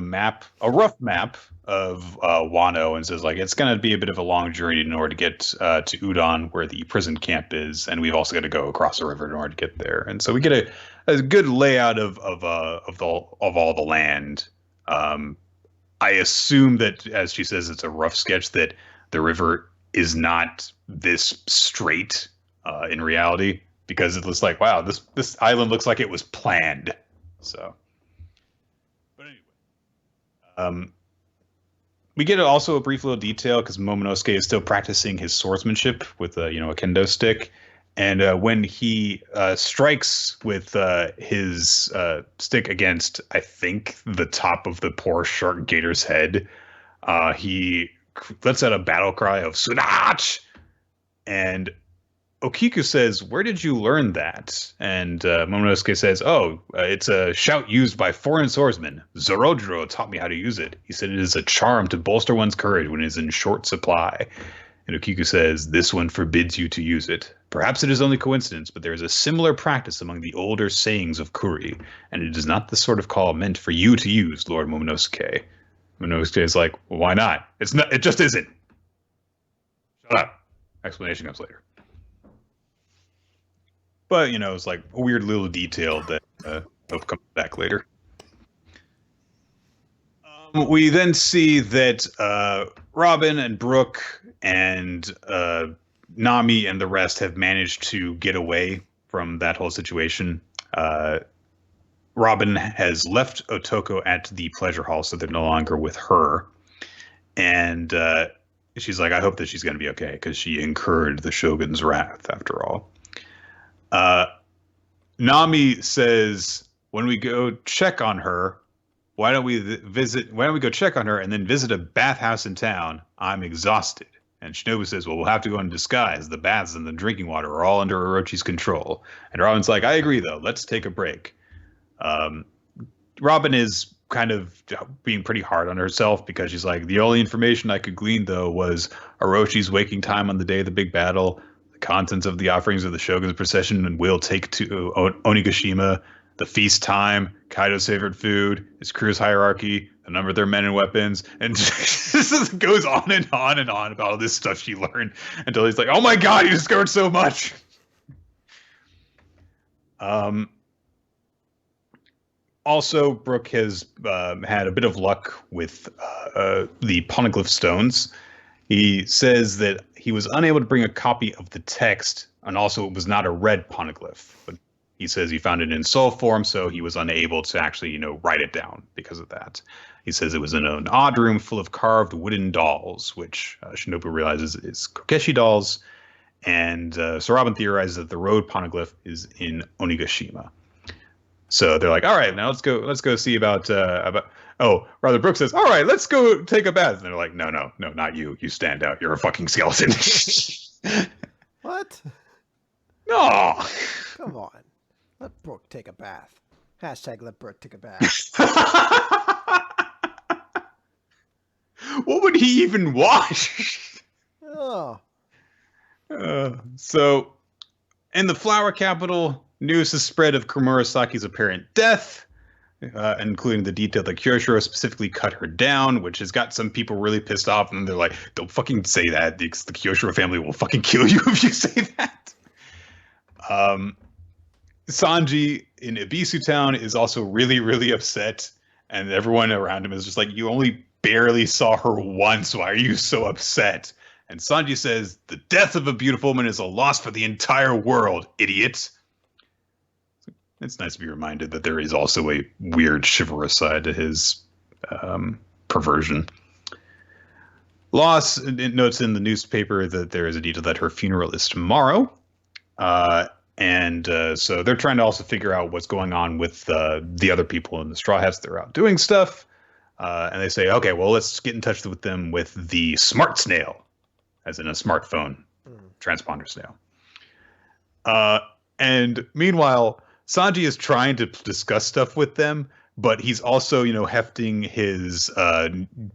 rough map of Wano, and says, like, it's going to be a bit of a long journey in order to get to Udon, where the prison camp is, and we've also got to go across the river in order to get there. And so we get a good layout of all the land. I assume that, as she says, it's a rough sketch, that the river is not this straight in reality, because it looks like, wow, this island looks like it was planned. So, but anyway, we get also a brief little detail because Momonosuke is still practicing his swordsmanship with a kendo stick. And when he strikes with his stick against, I think, the top of the poor shark gator's head, he lets out a battle cry of Sunach! And Okiku says, where did you learn that? And Momonosuke says, it's a shout used by foreign swordsmen. Zorojiro taught me how to use it. He said it is a charm to bolster one's courage when it is in short supply. And Okiku says, this one forbids you to use it. Perhaps it is only coincidence, but there is a similar practice among the older sayings of Kuri, and it is not the sort of call meant for you to use, Lord Momonosuke. Momonosuke is like, well, why not? It's not. It just isn't. Shut up. Explanation comes later. But, it's like a weird little detail that will come back later. We then see that Robin and Brooke and Nami and the rest have managed to get away from that whole situation. Robin has left Otoko at the pleasure hall, so they're no longer with her. And she's like, I hope that she's going to be okay, because she incurred the Shogun's wrath, after all. Nami says, when we go check on her, why don't we go check on her and then visit a bathhouse in town? I'm exhausted. And Shinobu says, well, we'll have to go in disguise. The baths and the drinking water are all under Orochi's control. And Robin's like, I agree, though. Let's take a break. Robin is kind of being pretty hard on herself, because she's like, the only information I could glean, though, was Orochi's waking time on the day of the big battle, the contents of the offerings of the Shogun's procession, and will take to Onigashima, the feast time, Kaido's favorite food, his crew's hierarchy, the number of their men and weapons, and this goes on and on and on about all this stuff she learned until he's like, oh my god, he discovered so much. Also, Brooke has had a bit of luck with the poneglyph stones. He says that he was unable to bring a copy of the text, and also it was not a red poneglyph, but he says he found it in soul form, so he was unable to actually, write it down because of that. He says it was in an odd room full of carved wooden dolls, which Shinobu realizes is Kokeshi dolls. And so Robin theorizes that the road poneglyph is in Onigashima. So they're like, all right, now let's go see about. Rather Brooke says, all right, let's go take a bath. And they're like, no, not you. You stand out. You're a fucking skeleton. What? No. Come on. Let Brooke take a bath. Hashtag let Brooke take a bath. What would he even watch? Oh. So, in the flower capital, news has spread of Komurasaki's apparent death, including the detail that Kyoshiro specifically cut her down, which has got some people really pissed off, and they're like, don't fucking say that. The Kyoshiro family will fucking kill you if you say that. Sanji in Ibisu Town is also really, really upset, and everyone around him is just like, you only barely saw her once. Why are you so upset? And Sanji says, the death of a beautiful woman is a loss for the entire world, idiot. It's nice to be reminded that there is also a weird chivalrous side to his perversion. Loss notes in the newspaper that there is a detail that her funeral is tomorrow. So they're trying to also figure out what's going on with the other people in the Straw Hats. They're out doing stuff. And they say, okay, well, let's get in touch with them with the smart snail, as in a smartphone transponder snail. And meanwhile, Sanji is trying to discuss stuff with them, but he's also, hefting his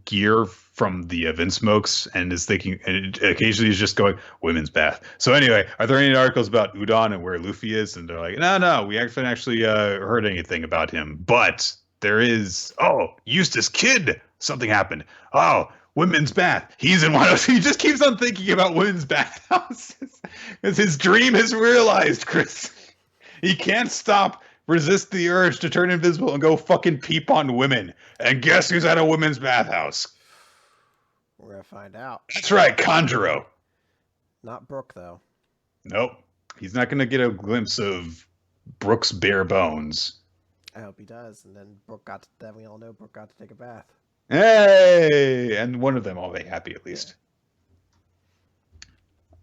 gear from the Vinsmokes and is thinking, and occasionally he's just going, women's bath. So anyway, are there any articles about Udon and where Luffy is? And they're like, no, we haven't actually heard anything about him. But there is, Eustace Kid, something happened. Oh, women's bath. He's in one of those. He just keeps on thinking about women's bathhouses. As his dream is realized, Chris. He can't resist the urge to turn invisible and go fucking peep on women. And guess who's at a women's bathhouse? We're going to find out. That's right, Conjuro. Not Brook, though. Nope. He's not going to get a glimpse of Brook's bare bones. I hope he does. And then we all know Brook got to take a bath. Hey! And one of them will be happy, at least.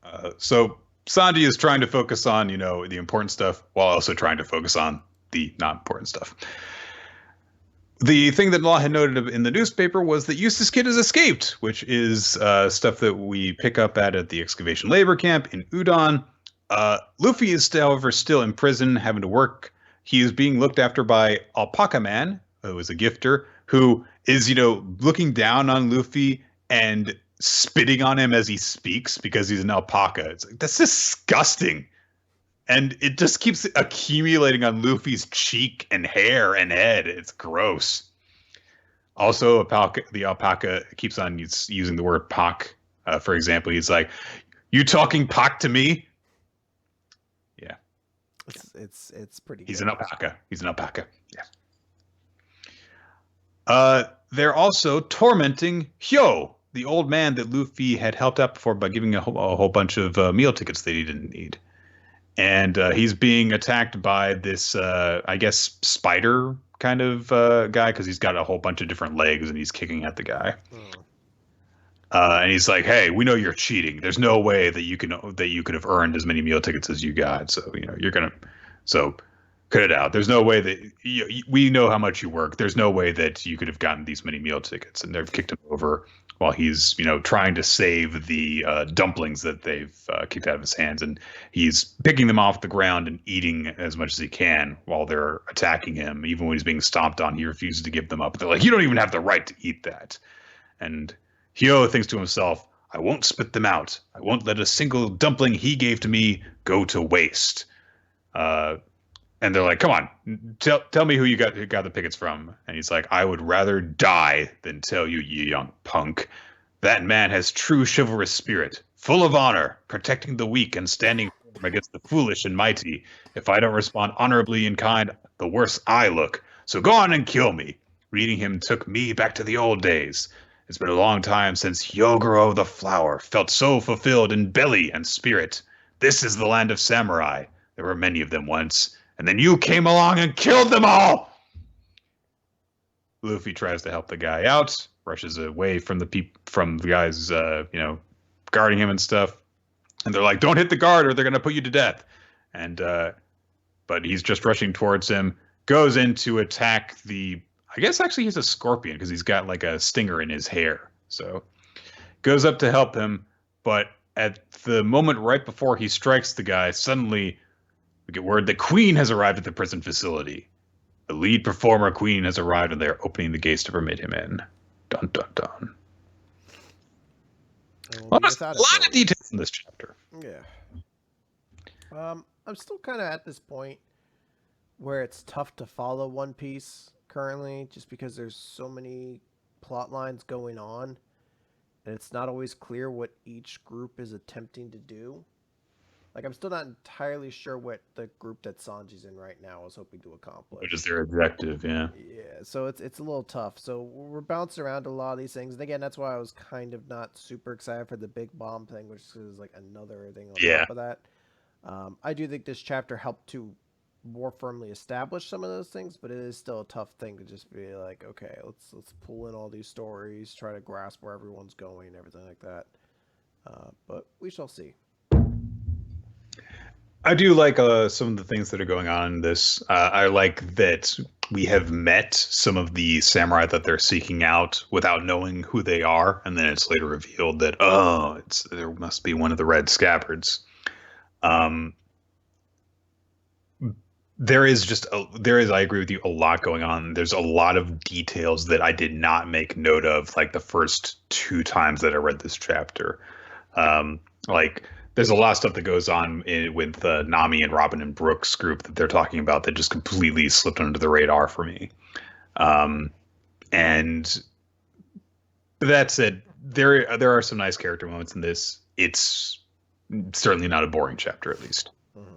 Yeah. So Sanji is trying to focus on, the important stuff while also trying to focus on the not important stuff. The thing that Law had noted in the newspaper was that Eustace Kid has escaped, which is stuff that we pick up at the excavation labor camp in Udon. Luffy is, however, still in prison, having to work. He is being looked after by Alpaca Man, who is a gifter, who is, looking down on Luffy and spitting on him as he speaks because he's an alpaca. It's like, that's disgusting. And it just keeps accumulating on Luffy's cheek and hair and head. It's gross. Also, the alpaca keeps on using the word pak. For example, he's like, "You talking pak to me?" Yeah, it's pretty. He's an alpaca. He's an alpaca. Yeah. They're also tormenting Hyo, the old man that Luffy had helped out before by giving a whole bunch of meal tickets that he didn't need. And he's being attacked by this, I guess, spider kind of guy, because he's got a whole bunch of different legs and he's kicking at the guy. And he's like, "Hey, we know you're cheating. There's no way that you could have earned as many meal tickets as you got. So so cut it out. There's no way that we know how much you work. There's no way that you could have gotten these many meal tickets." And they've kicked him over while he's, trying to save the dumplings that they've kicked out of his hands. And he's picking them off the ground and eating as much as he can while they're attacking him. Even when he's being stomped on, he refuses to give them up. They're like, "You don't even have the right to eat that." And Hyo thinks to himself, "I won't spit them out. I won't let a single dumpling he gave to me go to waste." And they're like, "Come on, tell me who you got the pickets from." And he's like, "I would rather die than tell you, you young punk. That man has true chivalrous spirit, full of honor, protecting the weak and standing firm against the foolish and mighty. If I don't respond honorably and kind, the worse I look. So go on and kill me." Reading him took me back to the old days. It's been a long time since Hyogoro the flower felt so fulfilled in belly and spirit. This is the land of samurai. There were many of them once. And then you came along and killed them all. Luffy tries to help the guy out, rushes away from the guys, guarding him and stuff. And they're like, "Don't hit the guard or they're going to put you to death." And, but he's just rushing towards him, goes in to attack I guess actually he's a scorpion because he's got like a stinger in his hair. So goes up to help him. But at the moment right before he strikes the guy, suddenly we get word that Queen has arrived at the prison facility. The lead performer, Queen, has arrived, and they're opening the gates to permit him in. Dun, dun, dun. A lot of details in this chapter. Yeah. I'm still kind of at this point where it's tough to follow One Piece currently, just because there's so many plot lines going on, and it's not always clear what each group is attempting to do. Like, I'm still not entirely sure what the group that Sanji's in right now is hoping to Which is accomplish. their objective, yeah. Yeah, so it's a little tough. So we're bouncing around a lot of these things, and again, that's why I was kind of not super excited for the big bomb thing, which is like another thing on Yeah. top of that. I do think this chapter helped to more firmly establish some of those things, but it is still a tough thing to just be like, okay, let's pull in all these stories, try to grasp where everyone's going, everything like that. But we shall see. I do like some of the things that are going on in this. I like that we have met some of the samurai that they're seeking out without knowing who they are, and then it's later revealed that there must be one of the red scabbards. Um, I agree with you, a lot going on. There's a lot of details that I did not make note of, like the first two times that I read this chapter. Like there's a lot of stuff that goes on with Nami and Robin and Brooks group that they're talking about that just completely slipped under the radar for me. And that said, there are some nice character moments in this. It's certainly not a boring chapter, at least. Mm-hmm.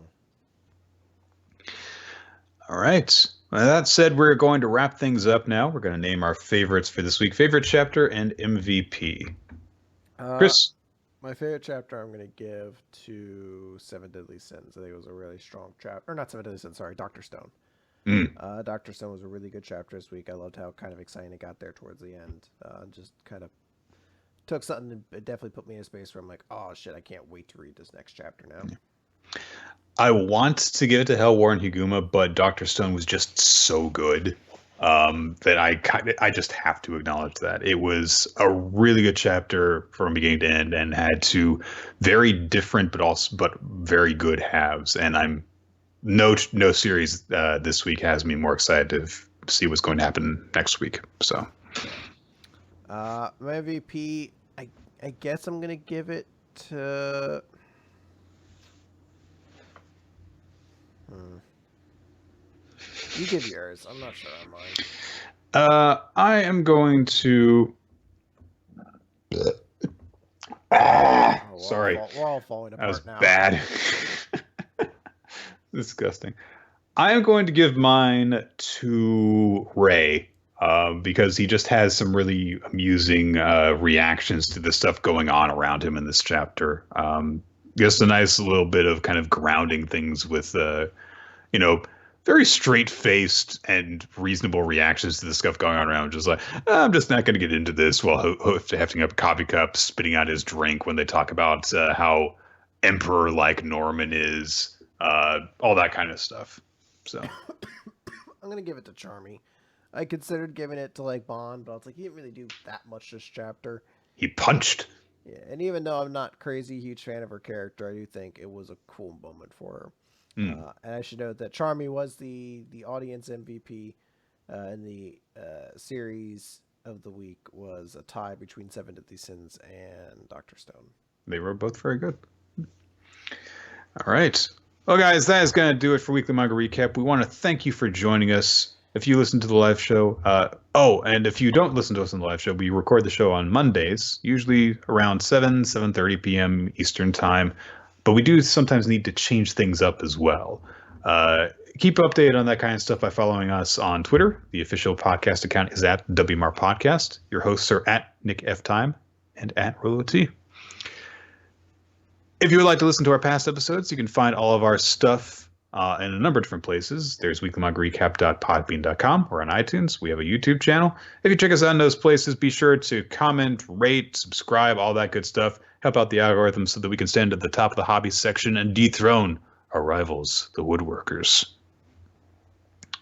All right. Well, that said, we're going to wrap things up now. We're going to name our favorites for this week. Favorite chapter and MVP. Chris? My favorite chapter I'm going to give to Seven Deadly Sins. I think it was a really strong chapter. Or not Seven Deadly Sins, sorry, Dr. Stone. Dr. Stone was a really good chapter this week. I loved how kind of exciting it got there towards the end. Just kind of took something, it definitely put me in a space where I'm like, oh shit, I can't wait to read this next chapter now. Yeah. I want to give it to Hell Warren Higuma, but Dr. Stone was just so good that I just have to acknowledge that. It was a really good chapter from beginning to end and had two very different but very good halves. And I'm no series this week has me more excited to see what's going to happen next week. So my MVP, I guess I'm gonna give it to. You give yours. I'm not sure on mine. I am going to. Sorry. We're all falling apart that was now. Bad. Disgusting. I am going to give mine to Ray because he just has some really amusing reactions to the stuff going on around him in this chapter. Just a nice little bit of kind of grounding things with, very straight-faced and reasonable reactions to the stuff going on around. Just like, I'm just not going to get into this while hefting up a coffee cup, spitting out his drink when they talk about how emperor-like Norman is, all that kind of stuff. So I'm going to give it to Charmy. I considered giving it to like Bond, but I was like, he didn't really do that much this chapter. He punched. Yeah, and even though I'm not crazy huge fan of her character, I do think it was a cool moment for her. And I should note that Charmy was the audience MVP, and the series of the week was a tie between Seven Deadly Sins and Dr. Stone. They were both very good. All right. Well, guys, that is going to do it for Weekly Manga Recap. We want to thank you for joining us. If you listen to the live show, and if you don't listen to us on the live show, we record the show on Mondays, usually around 7:30 p.m. Eastern Time. But we do sometimes need to change things up as well. Keep updated on that kind of stuff by following us on Twitter. The official podcast account is at WMAR Podcast. Your hosts are at Nick F. Time and at Rolo T. If you would like to listen to our past episodes, you can find all of our stuff in a number of different places. There's weeklymangarecap.podbean.com or on iTunes. We have a YouTube channel. If you check us out in those places, be sure to comment, rate, subscribe, all that good stuff. Help out the algorithm so that we can stand at the top of the hobby section and dethrone our rivals, the woodworkers.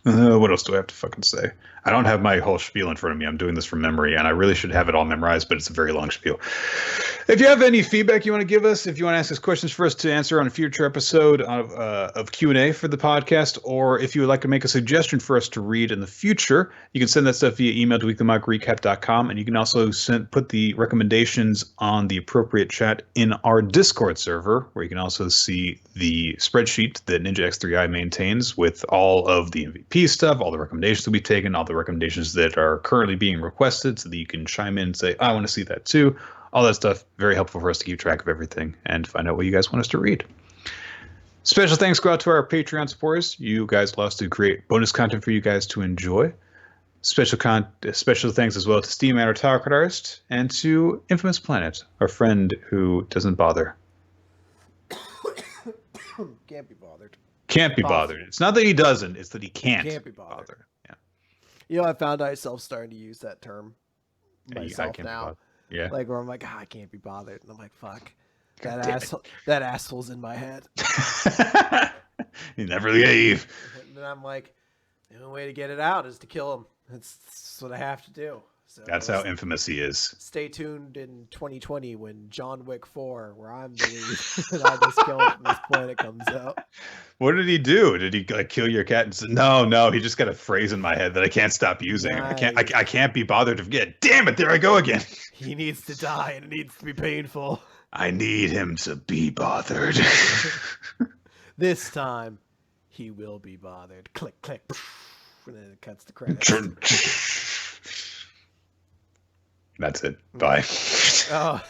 What else do I have to fucking say? I don't have my whole spiel in front of me. I'm doing this from memory, and I really should have it all memorized, but it's a very long spiel. If you have any feedback you want to give us, if you want to ask us questions for us to answer on a future episode of Q&A for the podcast, or if you would like to make a suggestion for us to read in the future, you can send that stuff via email to weeklymangarecap.com, and you can also put the recommendations on the appropriate chat in our Discord server, where you can also see the spreadsheet that Ninja X3i maintains with all of the MVP stuff, all the recommendations that we've taken, all the recommendations that are currently being requested, so that you can chime in and say, I want to see that too. All that stuff, very helpful for us to keep track of everything and find out what you guys want us to read. Special thanks go out to our Patreon supporters. You guys allow us to create bonus content for you guys to enjoy. Special thanks as well to Steam and our Tower Card Artist, and to Infamous Planet, our friend who doesn't bother. Can't be bothered. Can't be bothered. It's not that he doesn't, it's that he can't be bothered. Yeah. You know, I found myself starting to use that term myself now. Yeah. Like where I'm like, I can't be bothered. And I'm like, fuck. That asshole's in my head. He never leave. And then I'm like, the only way to get it out is to kill him. That's what I have to do. So that's how infamous he is. Stay tuned in 2020 when John Wick 4, where I'm the lead, and I just kill him from this planet, comes out. What did he do? Did he like kill your cat? And say, no, he just got a phrase in my head that I can't stop using. Nice. I can't be bothered to forget. Damn it, there I go again. He needs to die, and it needs to be painful. I need him to be bothered. This time, he will be bothered. Click, click. And then it cuts the credits. That's it. Bye. Oh.